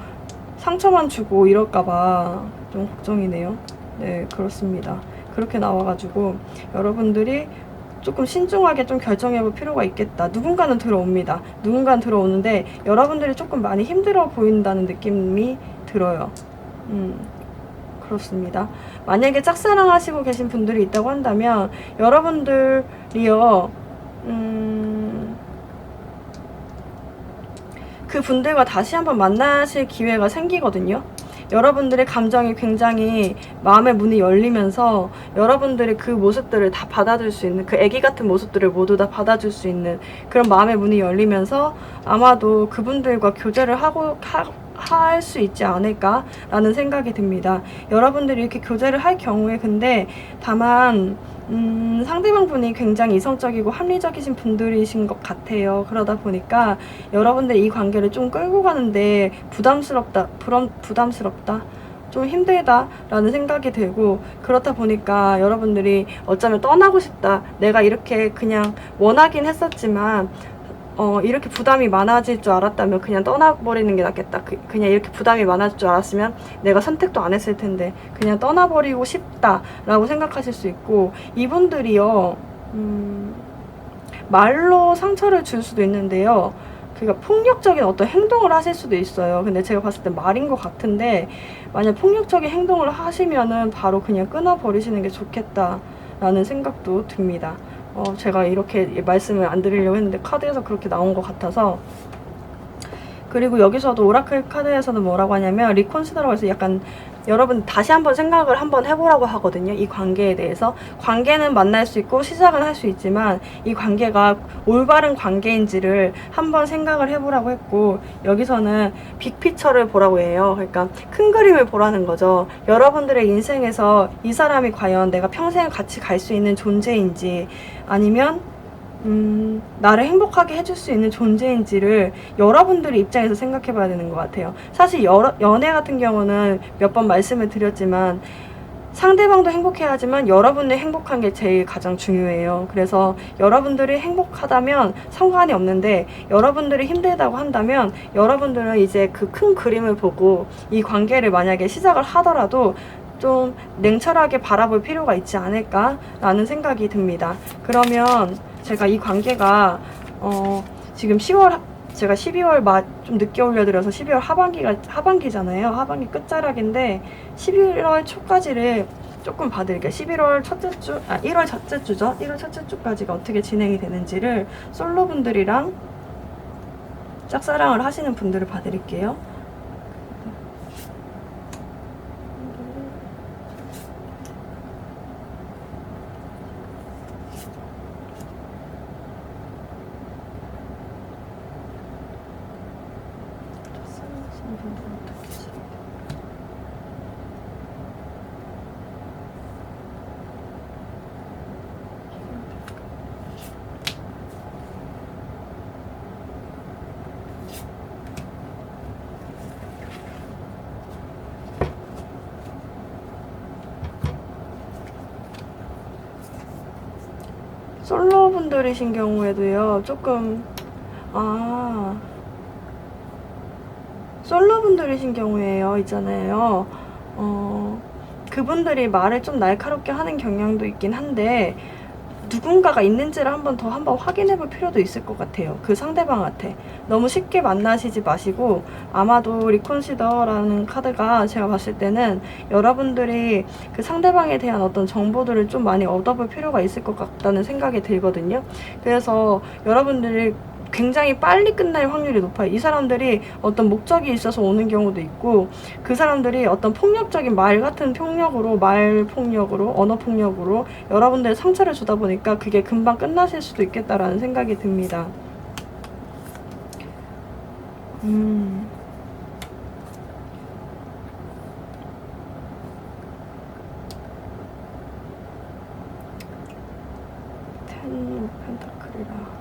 상처만 주고 이럴까봐 좀 걱정이네요. 네, 그렇습니다. 그렇게 나와가지고 여러분들이 조금 신중하게 좀 결정해볼 필요가 있겠다. 누군가는 들어옵니다. 누군가는 들어오는데 여러분들이 조금 많이 힘들어 보인다는 느낌이 들어요. 그렇습니다. 만약에 짝사랑 하시고 계신 분들이 있다고 한다면 여러분들이요, 그 분들과 다시 한번 만나실 기회가 생기거든요. 여러분들의 감정이 굉장히 마음의 문이 열리면서 여러분들이 그 모습들을 다 받아줄 수 있는, 그 애기 같은 모습들을 모두 다 받아줄 수 있는 그런 마음의 문이 열리면서 아마도 그분들과 교제를 할 수 있지 않을까라는 생각이 듭니다. 여러분들이 이렇게 교제를 할 경우에 근데 다만 상대방 분이 굉장히 이성적이고 합리적이신 분들이신 것 같아요. 그러다 보니까 여러분들 이 관계를 좀 끌고 가는데 부담스럽다, 좀 힘들다라는 생각이 들고, 그렇다 보니까 여러분들이 어쩌면 떠나고 싶다, 내가 이렇게 그냥 원하긴 했었지만 이렇게 부담이 많아질 줄 알았다면 그냥 떠나버리는 게 낫겠다. 그냥 이렇게 부담이 많아질 줄 알았으면 내가 선택도 안 했을 텐데 그냥 떠나버리고 싶다라고 생각하실 수 있고, 이분들이요, 말로 상처를 줄 수도 있는데요, 그러니까 폭력적인 어떤 행동을 하실 수도 있어요. 근데 제가 봤을 때 말인 것 같은데, 만약 폭력적인 행동을 하시면은 바로 그냥 끊어버리시는 게 좋겠다라는 생각도 듭니다. 제가 이렇게 말씀을 안 드리려고 했는데 카드에서 그렇게 나온 것 같아서. 그리고 여기서도 오라클 카드에서는 뭐라고 하냐면 리콘시더라고 해서 약간 여러분 다시 한번 생각을 한번 해보라고 하거든요. 이 관계에 대해서. 관계는 만날 수 있고 시작은 할 수 있지만 이 관계가 올바른 관계인지를 한번 생각을 해보라고 했고, 여기서는 빅피처를 보라고 해요. 그러니까 큰 그림을 보라는 거죠. 여러분들의 인생에서 이 사람이 과연 내가 평생 같이 갈 수 있는 존재인지, 아니면 나를 행복하게 해줄 수 있는 존재인지를 여러분들의 입장에서 생각해 봐야 되는 것 같아요. 사실 연애 같은 경우는 몇 번 말씀을 드렸지만 상대방도 행복해야 하지만 여러분의 행복한 게 제일 가장 중요해요. 그래서 여러분들이 행복하다면 상관이 없는데, 여러분들이 힘들다고 한다면 여러분들은 이제 그 큰 그림을 보고 이 관계를 만약에 시작을 하더라도 좀 냉철하게 바라볼 필요가 있지 않을까라는 생각이 듭니다. 그러면 제가 이 관계가 지금 10월, 제가 12월 좀 늦게 올려드려서 12월 하반기잖아요. 하반기 끝자락인데 11월 초까지를 조금 봐드릴게요. 11월 첫째 주, 1월 첫째 주죠. 1월 첫째 주까지가 어떻게 진행이 되는지를 솔로분들이랑 짝사랑을 하시는 분들을 봐드릴게요. 솔로분들이신 경우에도요, 조금, 솔로분들이신 경우에요, 있잖아요. 그분들이 말을 좀 날카롭게 하는 경향도 있긴 한데, 누군가가 있는지를 한번 확인해 볼 필요도 있을 것 같아요. 그 상대방한테. 너무 쉽게 만나시지 마시고, 아마도 리콘시더라는 카드가 제가 봤을 때는 여러분들이 그 상대방에 대한 어떤 정보들을 좀 많이 얻어볼 필요가 있을 것 같다는 생각이 들거든요. 그래서 여러분들이 굉장히 빨리 끝날 확률이 높아요. 이 사람들이 어떤 목적이 있어서 오는 경우도 있고, 그 사람들이 어떤 폭력적인 말 같은 폭력으로, 말 폭력으로, 언어 폭력으로 여러분들 상처를 주다 보니까 그게 금방 끝나실 수도 있겠다라는 생각이 듭니다. 텐 오브 펜타클이라.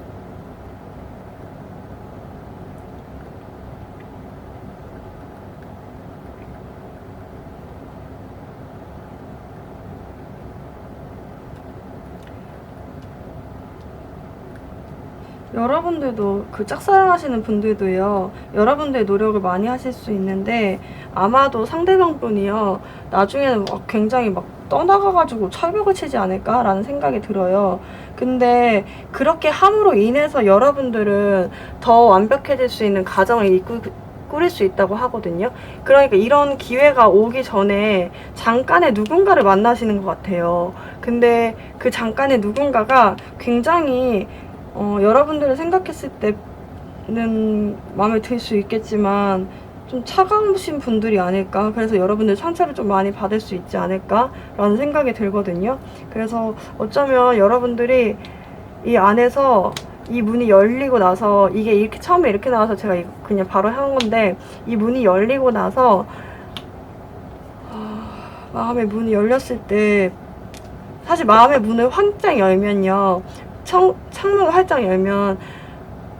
여러분들도 그 짝사랑 하시는 분들도요, 여러분들의 노력을 많이 하실 수 있는데 아마도 상대방 분이요 나중에는 굉장히 떠나가가지고 철벽을 치지 않을까라는 생각이 들어요. 근데 그렇게 함으로 인해서 여러분들은 더 완벽해질 수 있는 가정을 꾸릴 수 있다고 하거든요. 그러니까 이런 기회가 오기 전에 잠깐의 누군가를 만나시는 것 같아요. 근데 그 잠깐의 누군가가 굉장히 여러분들을 생각했을 때는 마음에 들 수 있겠지만 좀 차가우신 분들이 아닐까. 그래서 여러분들 상처를 좀 많이 받을 수 있지 않을까라는 생각이 들거든요. 그래서 어쩌면 여러분들이 이 안에서 이 문이 열리고 나서, 이게 이렇게 처음에 이렇게 나와서 제가 그냥 바로 한 건데, 이 문이 열리고 나서 마음의 문이 열렸을 때, 사실 마음의 문을 활짝 열면요, 창문을 활짝 열면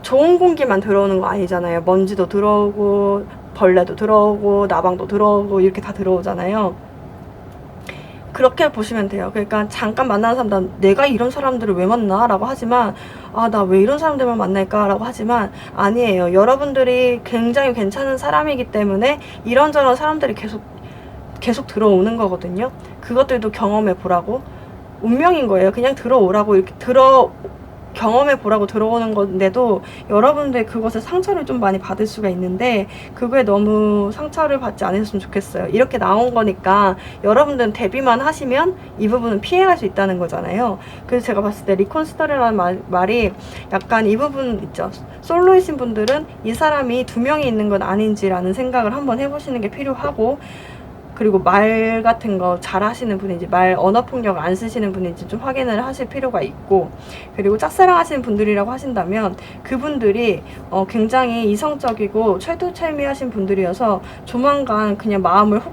좋은 공기만 들어오는 거 아니잖아요. 먼지도 들어오고 벌레도 들어오고 나방도 들어오고 이렇게 다 들어오잖아요. 그렇게 보시면 돼요. 그러니까 잠깐 만나는 사람, 내가 이런 사람들을 왜 만나? 라고 하지만, 나 왜 이런 사람들만 만날까? 라고 하지만 아니에요. 여러분들이 굉장히 괜찮은 사람이기 때문에 이런저런 사람들이 계속 들어오는 거거든요. 그것들도 경험해 보라고. 운명인 거예요. 그냥 들어오라고, 이렇게 경험해 보라고 들어오는 건데도 여러분들 그것에 상처를 좀 많이 받을 수가 있는데 그거에 너무 상처를 받지 않으셨으면 좋겠어요. 이렇게 나온 거니까 여러분들은 대비만 하시면 이 부분은 피해갈 수 있다는 거잖아요. 그래서 제가 봤을 때 리콘스터리라는 말이 약간 이 부분 있죠. 솔로이신 분들은 이 사람이 두 명이 있는 건 아닌지라는 생각을 한번 해보시는 게 필요하고, 그리고 말 같은 거 잘 하시는 분인지, 말 언어폭력 안 쓰시는 분인지 좀 확인을 하실 필요가 있고, 그리고 짝사랑 하시는 분들이라고 하신다면 그분들이 굉장히 이성적이고 철두철미하신 분들이어서 조만간 그냥 마음을 훅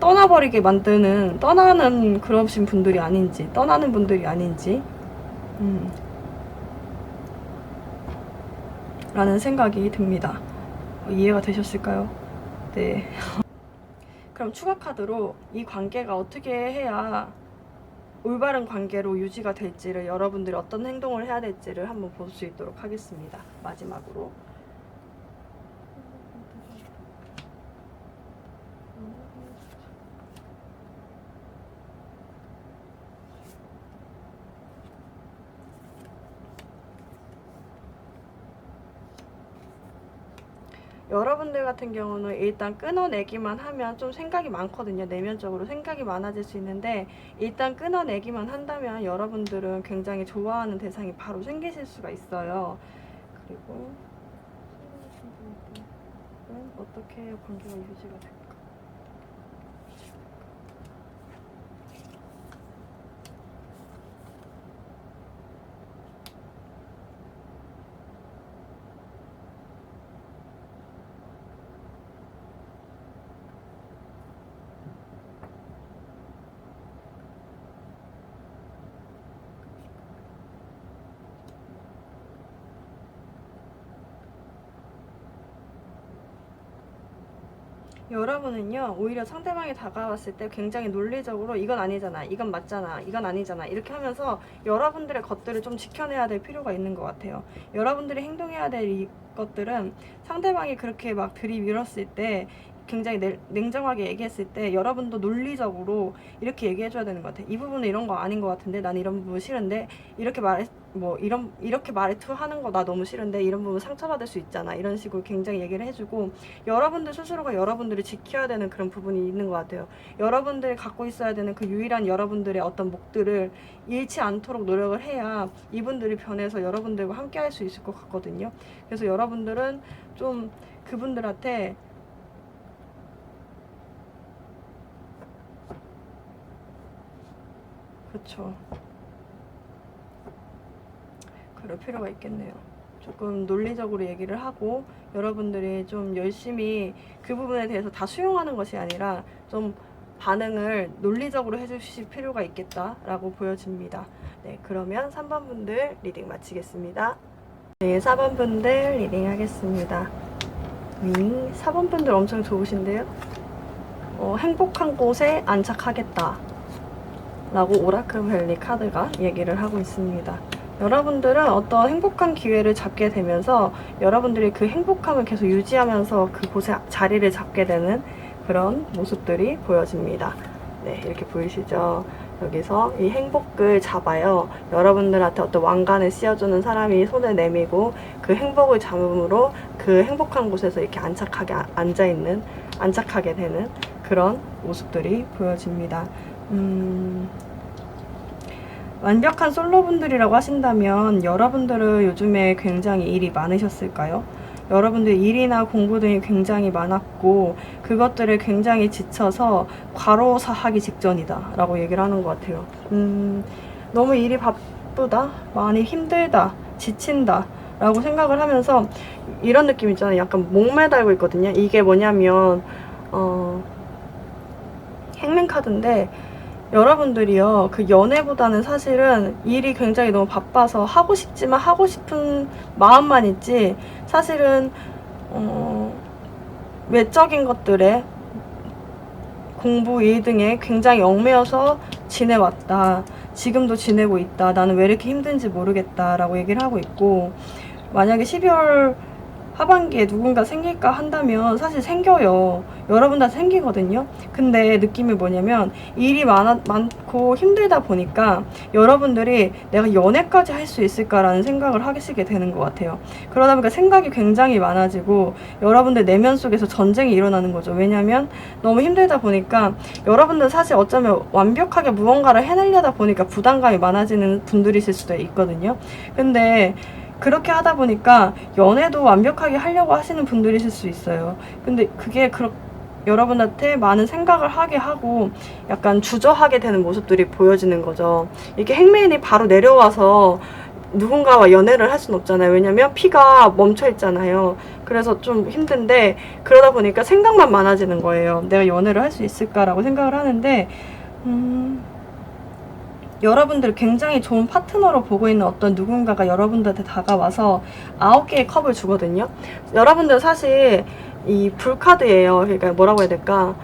떠나버리게 만드는, 떠나는 그러신 분들이 아닌지, 떠나는 분들이 아닌지 라는 생각이 듭니다. 이해가 되셨을까요? 네. 그럼 추가 카드로 이 관계가 어떻게 해야 올바른 관계로 유지가 될지를, 여러분들이 어떤 행동을 해야 될지를 한번 볼 수 있도록 하겠습니다. 마지막으로. 여러분들 같은 경우는 일단 끊어내기만 하면 좀 생각이 많거든요. 내면적으로 생각이 많아질 수 있는데, 일단 끊어내기만 한다면 여러분들은 굉장히 좋아하는 대상이 바로 생기실 수가 있어요. 그리고 어떻게 해야 관계가 유지가 될까? 여러분은요, 오히려 상대방이 다가왔을 때 굉장히 논리적으로 이건 아니잖아, 이건 맞잖아, 이건 아니잖아, 이렇게 하면서 여러분들의 것들을 좀 지켜내야 될 필요가 있는 것 같아요. 여러분들이 행동해야 될 이 것들은 상대방이 그렇게 막 들이밀었을 때, 굉장히 냉정하게 얘기했을 때 여러분도 논리적으로 이렇게 얘기해줘야 되는 것 같아요. 이 부분은 이런 거 아닌 것 같은데, 난 이런 부분 싫은데, 이렇게 이렇게 말투 하는 거 나 너무 싫은데, 이런 부분 상처받을 수 있잖아, 이런 식으로 굉장히 얘기를 해주고, 여러분들 스스로가 여러분들이 지켜야 되는 그런 부분이 있는 것 같아요. 여러분들이 갖고 있어야 되는 그 유일한 여러분들의 어떤 목들을 잃지 않도록 노력을 해야 이분들이 변해서 여러분들과 함께 할 수 있을 것 같거든요. 그래서 여러분들은 좀 그분들한테 그렇죠. 그럴 필요가 있겠네요. 조금 논리적으로 얘기를 하고 여러분들이 좀 열심히 그 부분에 대해서 다 수용하는 것이 아니라 좀 반응을 논리적으로 해주실 필요가 있겠다라고 보여집니다. 네, 그러면 3번 분들 리딩 마치겠습니다. 네, 4번 분들 리딩 하겠습니다. 4번 분들 엄청 좋으신데요. 행복한 곳에 안착하겠다 라고 오라클 밸리 카드가 얘기를 하고 있습니다. 여러분들은 어떤 행복한 기회를 잡게 되면서 여러분들이 그 행복함을 계속 유지하면서 그곳에 자리를 잡게 되는 그런 모습들이 보여집니다. 네, 이렇게 보이시죠? 여기서 이 행복을 잡아요. 여러분들한테 어떤 왕관을 씌워주는 사람이 손을 내밀고 그 행복을 잡음으로 그 행복한 곳에서 이렇게 안착하게 되는 그런 모습들이 보여집니다. 완벽한 솔로분들이라고 하신다면 여러분들은 요즘에 굉장히 일이 많으셨을까요? 여러분들 일이나 공부 등이 굉장히 많았고 그것들을 굉장히 지쳐서 과로사하기 직전이다 라고 얘기를 하는 것 같아요. 너무 일이 바쁘다, 많이 힘들다, 지친다 라고 생각을 하면서 이런 느낌 있잖아요. 약간 목매달고 있거든요. 이게 뭐냐면 행맨카드인데, 여러분들이요, 그 연애보다는 사실은 일이 굉장히 너무 바빠서 하고 싶지만 하고 싶은 마음만 있지, 사실은 외적인 것들에, 공부, 일 등에 굉장히 얽매여서 지내왔다, 지금도 지내고 있다, 나는 왜 이렇게 힘든지 모르겠다 라고 얘기를 하고 있고, 만약에 12월 하반기에 누군가 생길까 한다면 사실 생겨요. 여러분들한테 생기거든요. 근데 느낌이 뭐냐면 일이 많고 힘들다 보니까 여러분들이 내가 연애까지 할 수 있을까라는 생각을 하시게 되는 것 같아요. 그러다 보니까 생각이 굉장히 많아지고 여러분들 내면 속에서 전쟁이 일어나는 거죠. 왜냐면 너무 힘들다 보니까 여러분들 사실 어쩌면 완벽하게 무언가를 해내려다 보니까 부담감이 많아지는 분들이실 수도 있거든요. 근데 그렇게 하다 보니까 연애도 완벽하게 하려고 하시는 분들이실 수 있어요. 근데 그게 여러분한테 많은 생각을 하게 하고 약간 주저하게 되는 모습들이 보여지는 거죠. 이게 행메인이 바로 내려와서 누군가와 연애를 할 수는 없잖아요. 왜냐면 피가 멈춰 있잖아요. 그래서 좀 힘든데 그러다 보니까 생각만 많아지는 거예요. 내가 연애를 할 수 있을까라고 생각을 하는데 여러분들 굉장히 좋은 파트너로 보고 있는 어떤 누군가가 여러분들한테 다가와서 9개의 컵을 주거든요. 여러분들 사실 이 불카드예요. 그러니까 뭐라고 해야 될까?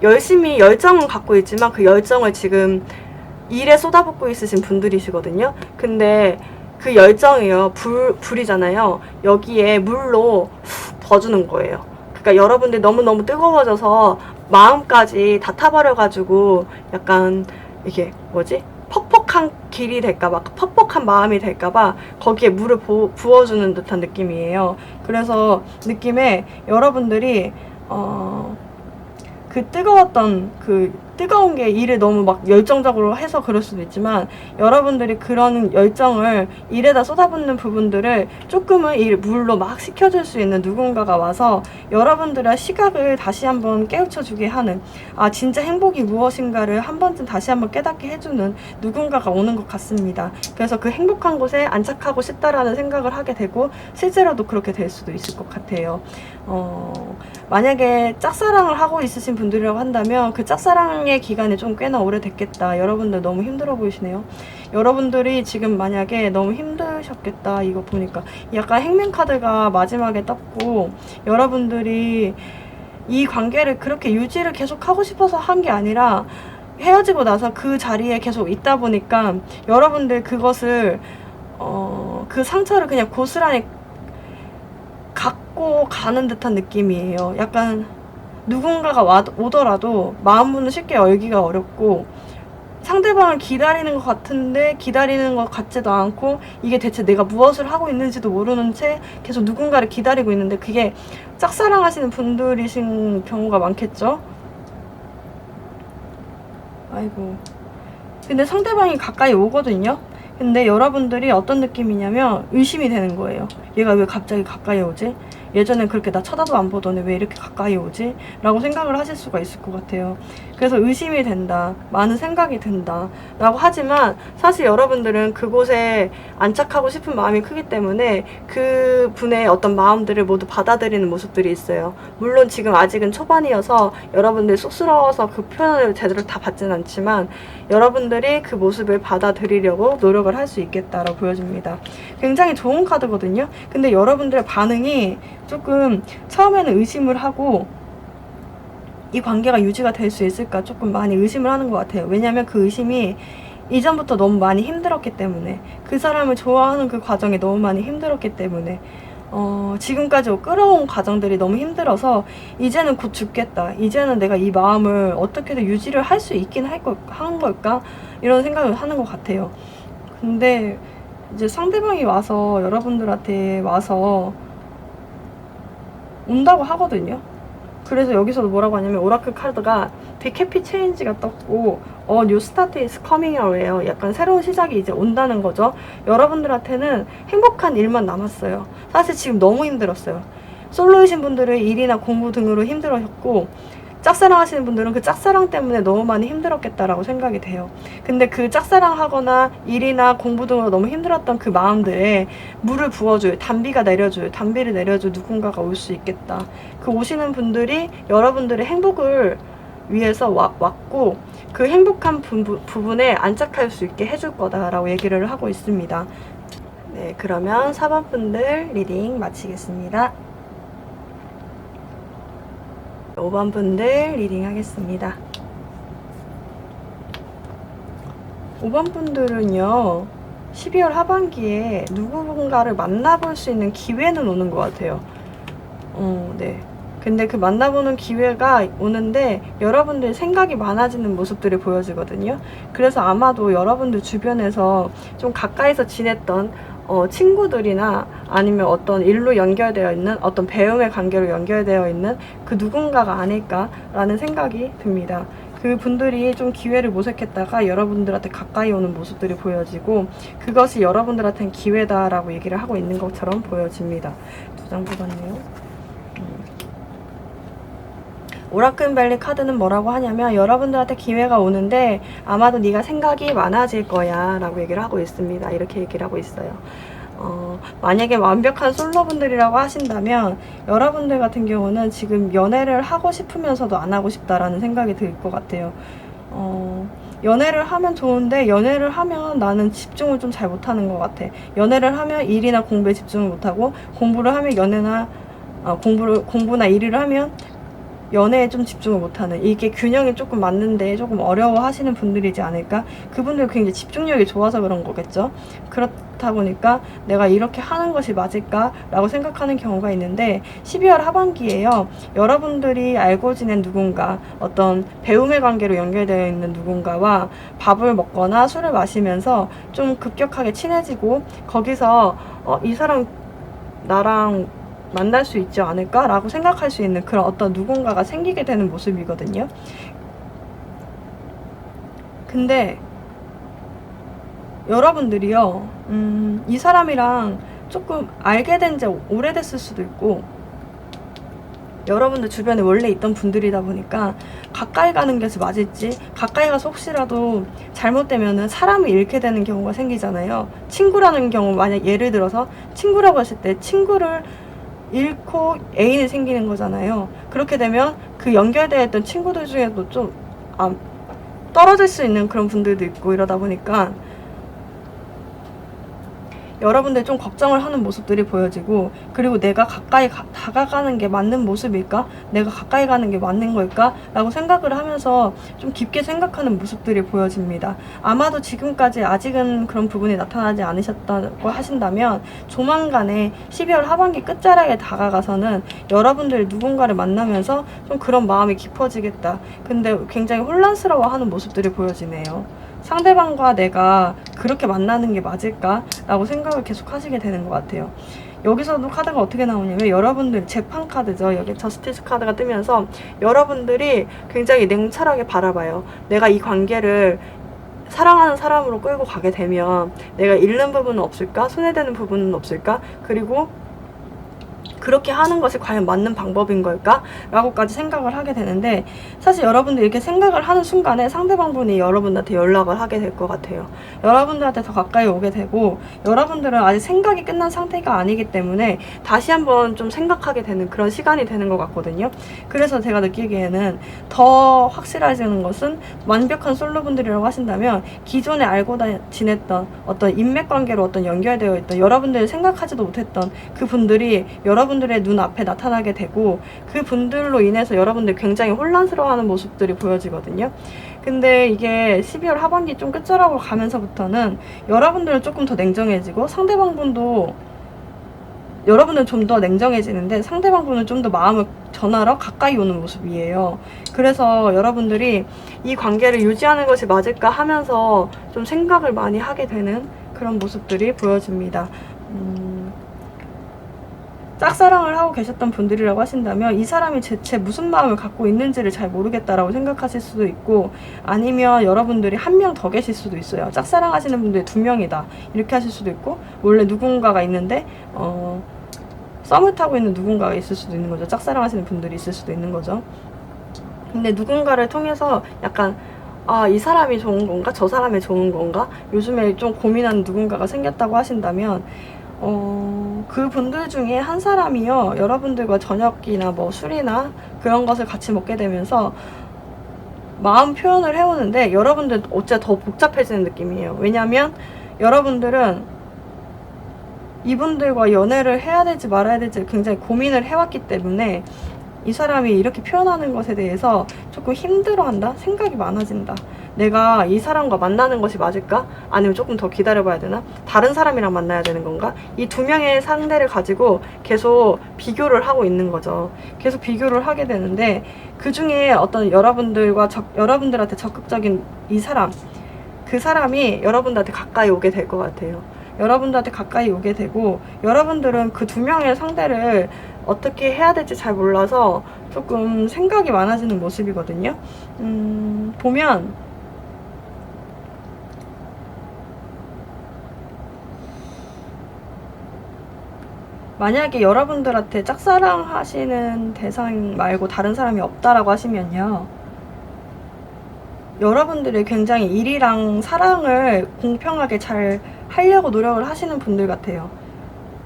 열심히 열정은 갖고 있지만 그 열정을 지금 일에 쏟아붓고 있으신 분들이시거든요. 근데 그 열정이요. 불이잖아요. 여기에 물로 훅 버주는 거예요. 그러니까 여러분들 너무너무 뜨거워져서 마음까지 다 타버려가지고 약간 이게 뭐지? 퍽퍽한 길이 될까봐, 퍽퍽한 마음이 될까봐 거기에 물을 부어주는 듯한 느낌이에요. 그래서 느낌에 여러분들이 그 뜨거운 게 일을 너무 막 열정적으로 해서 그럴 수도 있지만 여러분들이 그런 열정을 일에다 쏟아붓는 부분들을 조금은 물로 막 식혀줄 수 있는 누군가가 와서 여러분들의 시각을 다시 한번 깨우쳐주게 하는 진짜 행복이 무엇인가를 한 번쯤 다시 한번 깨닫게 해주는 누군가가 오는 것 같습니다. 그래서 그 행복한 곳에 안착하고 싶다라는 생각을 하게 되고 실제로도 그렇게 될 수도 있을 것 같아요. 만약에 짝사랑을 하고 있으신 분들이라고 한다면 그 짝사랑의 기간이 좀 꽤나 오래됐겠다. 여러분들 너무 힘들어 보이시네요. 여러분들이 지금 만약에 너무 힘드셨겠다. 이거 보니까 약간 행맨 카드가 마지막에 떴고 여러분들이 이 관계를 그렇게 유지를 계속 하고 싶어서 한 게 아니라 헤어지고 나서 그 자리에 계속 있다 보니까 여러분들 그것을 그 상처를 그냥 고스란히 갖고 가는 듯한 느낌이에요. 약간 누군가가 오더라도 마음 문을 쉽게 열기가 어렵고 상대방을 기다리는 것 같은데 기다리는 것 같지도 않고 이게 대체 내가 무엇을 하고 있는지도 모르는 채 계속 누군가를 기다리고 있는데 그게 짝사랑 하시는 분들이신 경우가 많겠죠? 아이고. 근데 상대방이 가까이 오거든요? 근데 여러분들이 어떤 느낌이냐면 의심이 되는 거예요. 얘가 왜 갑자기 가까이 오지? 예전엔 그렇게 나 쳐다도 안 보더니 왜 이렇게 가까이 오지? 라고 생각을 하실 수가 있을 것 같아요. 그래서 의심이 된다. 많은 생각이 든다. 라고 하지만 사실 여러분들은 그곳에 안착하고 싶은 마음이 크기 때문에 그 분의 어떤 마음들을 모두 받아들이는 모습들이 있어요. 물론 지금 아직은 초반이어서 여러분들이 쑥스러워서 그 표현을 제대로 다 받진 않지만 여러분들이 그 모습을 받아들이려고 노력을 할 수 있겠다라고 보여집니다. 굉장히 좋은 카드거든요. 근데 여러분들의 반응이 조금 처음에는 의심을 하고 이 관계가 유지가 될 수 있을까 조금 많이 의심을 하는 것 같아요. 왜냐면 그 의심이 이전부터 너무 많이 힘들었기 때문에 그 사람을 좋아하는 그 과정이 너무 많이 힘들었기 때문에 지금까지 끌어온 과정들이 너무 힘들어서 이제는 곧 죽겠다. 이제는 내가 이 마음을 어떻게든 유지를 할 수 있긴 한 걸까? 이런 생각을 하는 것 같아요. 근데 이제 상대방이 와서 여러분들한테 와서 온다고 하거든요. 그래서 여기서도 뭐라고 하냐면 오라클 카드가 되게 해피 체인지가 떴고 new start is coming your way. 약간 새로운 시작이 이제 온다는 거죠. 여러분들한테는 행복한 일만 남았어요. 사실 지금 너무 힘들었어요. 솔로이신 분들은 일이나 공부 등으로 힘들으셨고 짝사랑 하시는 분들은 그 짝사랑 때문에 너무 많이 힘들었겠다라고 생각이 돼요. 근데 그 짝사랑 하거나 일이나 공부 등으로 너무 힘들었던 그 마음들에 물을 부어줘요. 단비를 내려줄 누군가가 올 수 있겠다. 그 오시는 분들이 여러분들의 행복을 위해서 왔고 그 행복한 부분에 안착할 수 있게 해줄 거다라고 얘기를 하고 있습니다. 네, 그러면 4번 분들 리딩 마치겠습니다. 5번 분들 리딩 하겠습니다. 5번 분들은요, 12월 하반기에 누군가를 만나볼 수 있는 기회는 오는 것 같아요. 네. 근데 그 만나보는 기회가 오는데 여러분들 생각이 많아지는 모습들이 보여지거든요. 그래서 아마도 여러분들 주변에서 좀 가까이서 지냈던 친구들이나 아니면 어떤 일로 연결되어 있는 어떤 배움의 관계로 연결되어 있는 그 누군가가 아닐까라는 생각이 듭니다. 그 분들이 좀 기회를 모색했다가 여러분들한테 가까이 오는 모습들이 보여지고 그것이 여러분들한테는 기회다라고 얘기를 하고 있는 것처럼 보여집니다. 두 장 뽑았네요. 오라클 밸리 카드는 뭐라고 하냐면 여러분들한테 기회가 오는데 아마도 네가 생각이 많아질 거야 라고 얘기를 하고 있습니다. 이렇게 얘기를 하고 있어요. 만약에 완벽한 솔로분들이라고 하신다면 여러분들 같은 경우는 지금 연애를 하고 싶으면서도 안 하고 싶다라는 생각이 들 것 같아요. 연애를 하면 좋은데 연애를 하면 나는 집중을 좀 잘 못하는 것 같아. 연애를 하면 일이나 공부에 집중을 못하고 공부를 하면 공부나 일을 하면 연애에 좀 집중을 못하는, 이게 균형이 조금 맞는데 조금 어려워 하시는 분들이지 않을까. 그분들 굉장히 집중력이 좋아서 그런 거겠죠. 그렇다 보니까 내가 이렇게 하는 것이 맞을까 라고 생각하는 경우가 있는데 12월 하반기에요, 여러분들이 알고 지낸 누군가, 어떤 배움의 관계로 연결되어 있는 누군가와 밥을 먹거나 술을 마시면서 좀 급격하게 친해지고 거기서 이 사람 나랑 만날 수 있지 않을까? 라고 생각할 수 있는 그런 어떤 누군가가 생기게 되는 모습이거든요. 근데 여러분들이요, 이 사람이랑 조금 알게 된 지 오래됐을 수도 있고 여러분들 주변에 원래 있던 분들이다 보니까 가까이 가는 것이 맞을지, 가까이 가서 혹시라도 잘못되면은 사람을 잃게 되는 경우가 생기잖아요. 친구라는 경우, 만약 예를 들어서 친구라고 했을 때 친구를 잃고 애인이 생기는 거잖아요. 그렇게 되면 그 연결되어 있던 친구들 중에도 좀 떨어질 수 있는 그런 분들도 있고 이러다 보니까 여러분들 좀 걱정을 하는 모습들이 보여지고, 그리고 내가 가까이 다가가는 게 맞는 모습일까? 내가 가까이 가는 게 맞는 걸까? 라고 생각을 하면서 좀 깊게 생각하는 모습들이 보여집니다. 아마도 지금까지 아직은 그런 부분이 나타나지 않으셨다고 하신다면 조만간에 12월 하반기 끝자락에 다가가서는 여러분들이 누군가를 만나면서 좀 그런 마음이 깊어지겠다. 근데 굉장히 혼란스러워하는 모습들이 보여지네요. 상대방과 내가 그렇게 만나는 게 맞을까? 라고 생각을 계속 하시게 되는 것 같아요. 여기서도 카드가 어떻게 나오냐면 여러분들 재판 카드죠. 여기 저스티스 카드가 뜨면서 여러분들이 굉장히 냉철하게 바라봐요. 내가 이 관계를 사랑하는 사람으로 끌고 가게 되면 내가 잃는 부분은 없을까? 손해되는 부분은 없을까? 그리고 그렇게 하는 것이 과연 맞는 방법인 걸까? 라고까지 생각을 하게 되는데, 사실 여러분들 이렇게 생각을 하는 순간에 상대방분이 여러분들한테 연락을 하게 될 것 같아요. 여러분들한테 더 가까이 오게 되고, 여러분들은 아직 생각이 끝난 상태가 아니기 때문에 다시 한번 좀 생각하게 되는 그런 시간이 되는 것 같거든요. 그래서 제가 느끼기에는 더 확실해지는 것은, 완벽한 솔로분들이라고 하신다면 기존에 알고 지냈던 어떤 인맥관계로 어떤 연결되어 있던, 여러분들이 생각하지도 못했던 그 분들이 여러분들의 눈앞에 나타나게 되고, 그 분들로 인해서 여러분들 굉장히 혼란스러워하는 모습들이 보여지거든요. 근데 이게 12월 하반기 좀 끝자락으로 가면서부터는 여러분들은 조금 더 냉정해지고, 상대방분도 여러분은 좀 더 냉정해지는데 상대방분은 좀 더 마음을 전하러 가까이 오는 모습이에요. 그래서 여러분들이 이 관계를 유지하는 것이 맞을까 하면서 좀 생각을 많이 하게 되는 그런 모습들이 보여집니다. 짝사랑을 하고 계셨던 분들이라고 하신다면 이 사람이 대체 무슨 마음을 갖고 있는지를 잘 모르겠다라고 생각하실 수도 있고, 아니면 여러분들이 한 명 더 계실 수도 있어요. 짝사랑 하시는 분들이 2명이다 이렇게 하실 수도 있고, 원래 누군가가 있는데 썸을 타고 있는 누군가가 있을 수도 있는 거죠. 짝사랑 하시는 분들이 있을 수도 있는 거죠. 근데 누군가를 통해서 약간 이 사람이 좋은 건가? 저 사람이 좋은 건가? 요즘에 좀 고민하는 누군가가 생겼다고 하신다면 그 분들 중에 한 사람이요, 여러분들과 저녁이나 뭐 술이나 그런 것을 같이 먹게 되면서 마음 표현을 해오는데 여러분들 어째 더 복잡해지는 느낌이에요. 왜냐면 여러분들은 이분들과 연애를 해야 될지 말아야 될지 굉장히 고민을 해왔기 때문에 이 사람이 이렇게 표현하는 것에 대해서 조금 힘들어한다? 생각이 많아진다. 내가 이 사람과 만나는 것이 맞을까? 아니면 조금 더 기다려봐야 되나? 다른 사람이랑 만나야 되는 건가? 이 두 명의 상대를 가지고 계속 비교를 하고 있는 거죠. 계속 비교를 하게 되는데 그 중에 어떤 여러분들한테 적극적인 이 사람, 그 사람이 여러분들한테 가까이 오게 될 것 같아요. 여러분들한테 가까이 오게 되고 여러분들은 그 두 명의 상대를 어떻게 해야 될지 잘 몰라서 조금 생각이 많아지는 모습이거든요. 보면 만약에 여러분들한테 짝사랑 하시는 대상 말고 다른 사람이 없다라고 하시면요, 여러분들이 굉장히 일이랑 사랑을 공평하게 잘 하려고 노력을 하시는 분들 같아요.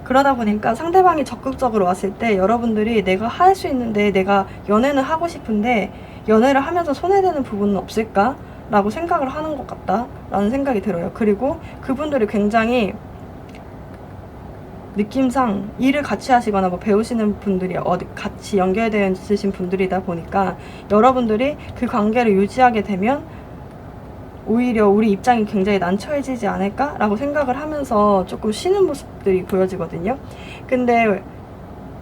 그러다 보니까 상대방이 적극적으로 왔을 때 여러분들이 내가 할 수 있는데, 내가 연애는 하고 싶은데 연애를 하면서 손해되는 부분은 없을까? 라고 생각을 하는 것 같다 라는 생각이 들어요. 그리고 그분들이 굉장히 느낌상 일을 같이 하시거나 뭐 배우시는 분들이 어디 같이 연결되어 있으신 분들이다 보니까 여러분들이 그 관계를 유지하게 되면 오히려 우리 입장이 굉장히 난처해지지 않을까? 라고 생각을 하면서 조금 쉬는 모습들이 보여지거든요. 근데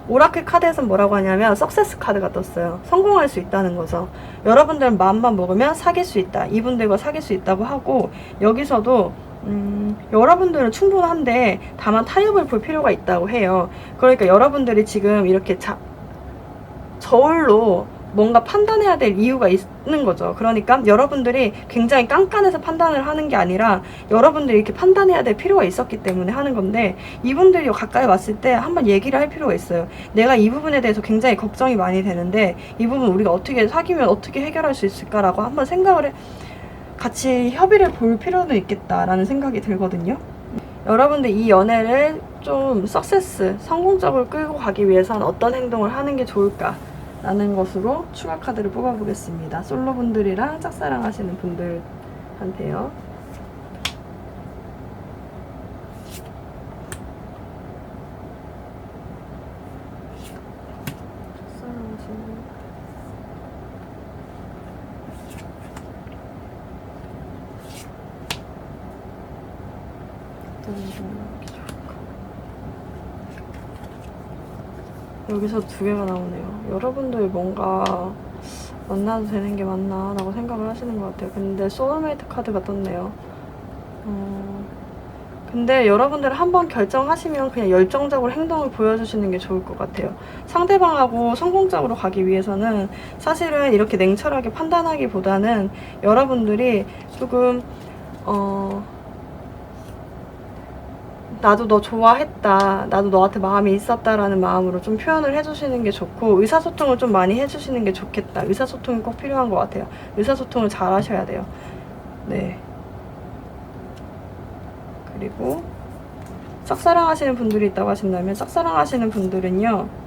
오라클 카드에서는 뭐라고 하냐면 석세스 카드가 떴어요. 성공할 수 있다는 거죠. 여러분들은 마음만 먹으면 사귈 수 있다. 이분들과 사귈 수 있다고 하고, 여기서도 여러분들은 충분한데 다만 타협을 볼 필요가 있다고 해요. 그러니까 여러분들이 지금 이렇게 저울로 뭔가 판단해야 될 이유가 있는 거죠. 그러니까 여러분들이 굉장히 깐깐해서 판단을 하는 게 아니라 여러분들이 이렇게 판단해야 될 필요가 있었기 때문에 하는 건데, 이분들이 가까이 왔을 때 한번 얘기를 할 필요가 있어요. 내가 이 부분에 대해서 굉장히 걱정이 많이 되는데 이 부분 우리가 어떻게 사귀면 어떻게 해결할 수 있을까라고 한번 생각을 같이 협의를 볼 필요는 있겠다라는 생각이 들거든요. 여러분들 이 연애를 좀 성공적으로 끌고 가기 위해서는 어떤 행동을 하는 게 좋을까 라는 것으로 추가 카드를 뽑아보겠습니다. 솔로분들이랑 짝사랑 하시는 분들한테요. 여기서 두 개가 나오네요. 여러분들 뭔가 만나도 되는 게 맞나 라고 생각을 하시는 것 같아요. 근데 소울메이트 카드가 떴네요. 근데 여러분들 한번 결정하시면 그냥 열정적으로 행동을 보여주시는 게 좋을 것 같아요. 상대방하고 성공적으로 가기 위해서는 사실은 이렇게 냉철하게 판단하기보다는 여러분들이 조금 나도 너 좋아했다, 나도 너한테 마음이 있었다라는 마음으로 좀 표현을 해주시는 게 좋고, 의사소통을 좀 많이 해주시는 게 좋겠다. 의사소통이 꼭 필요한 것 같아요. 의사소통을 잘 하셔야 돼요. 네. 그리고 짝사랑 하시는 분들이 있다고 하신다면, 짝사랑 하시는 분들은요,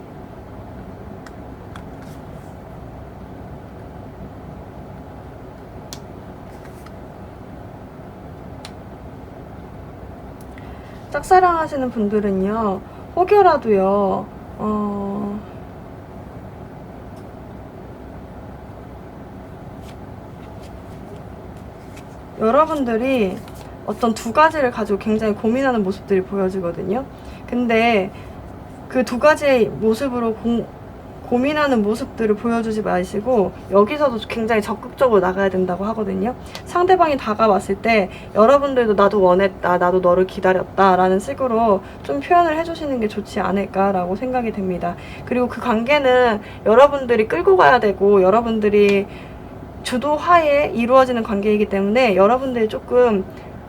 짝사랑 하시는 분들은요, 혹여라도요, 여러분들이 어떤 두 가지를 가지고 굉장히 고민하는 모습들이 보여지거든요. 근데 그 두 가지의 모습으로 고민하는 모습들을 보여주지 마시고 여기서도 굉장히 적극적으로 나가야 된다고 하거든요. 상대방이 다가왔을 때 여러분들도 나도 원했다, 나도 너를 기다렸다 라는 식으로 좀 표현을 해주시는 게 좋지 않을까라고 생각이 됩니다. 그리고 그 관계는 여러분들이 끌고 가야 되고 여러분들이 주도하에 이루어지는 관계이기 때문에 여러분들이 조금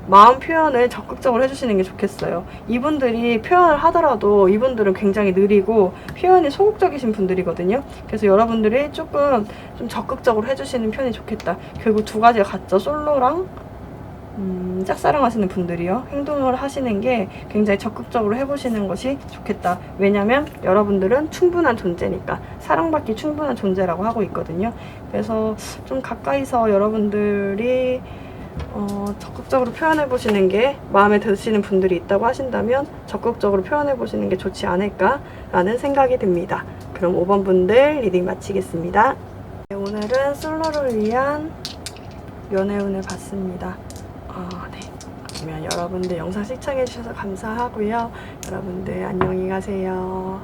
마음 표현을 적극적으로 해주시는 게 좋겠어요. 이분들이 표현을 하더라도 이분들은 굉장히 느리고 표현이 소극적이신 분들이거든요. 그래서 여러분들이 조금 좀 적극적으로 해주시는 편이 좋겠다. 결국 두 가지가 같죠. 솔로랑 짝사랑 하시는 분들이요. 행동을 하시는 게 굉장히 적극적으로 해보시는 것이 좋겠다. 왜냐면 여러분들은 충분한 존재니까. 사랑받기 충분한 존재라고 하고 있거든요. 그래서 좀 가까이서 여러분들이 적극적으로 표현해보시는 게 마음에 드시는 분들이 있다고 하신다면 적극적으로 표현해보시는 게 좋지 않을까라는 생각이 듭니다. 그럼 5번 분들 리딩 마치겠습니다. 네, 오늘은 솔로를 위한 연애운을 봤습니다. 네. 그러면 여러분들 영상 시청해주셔서 감사하고요. 여러분들 안녕히 가세요.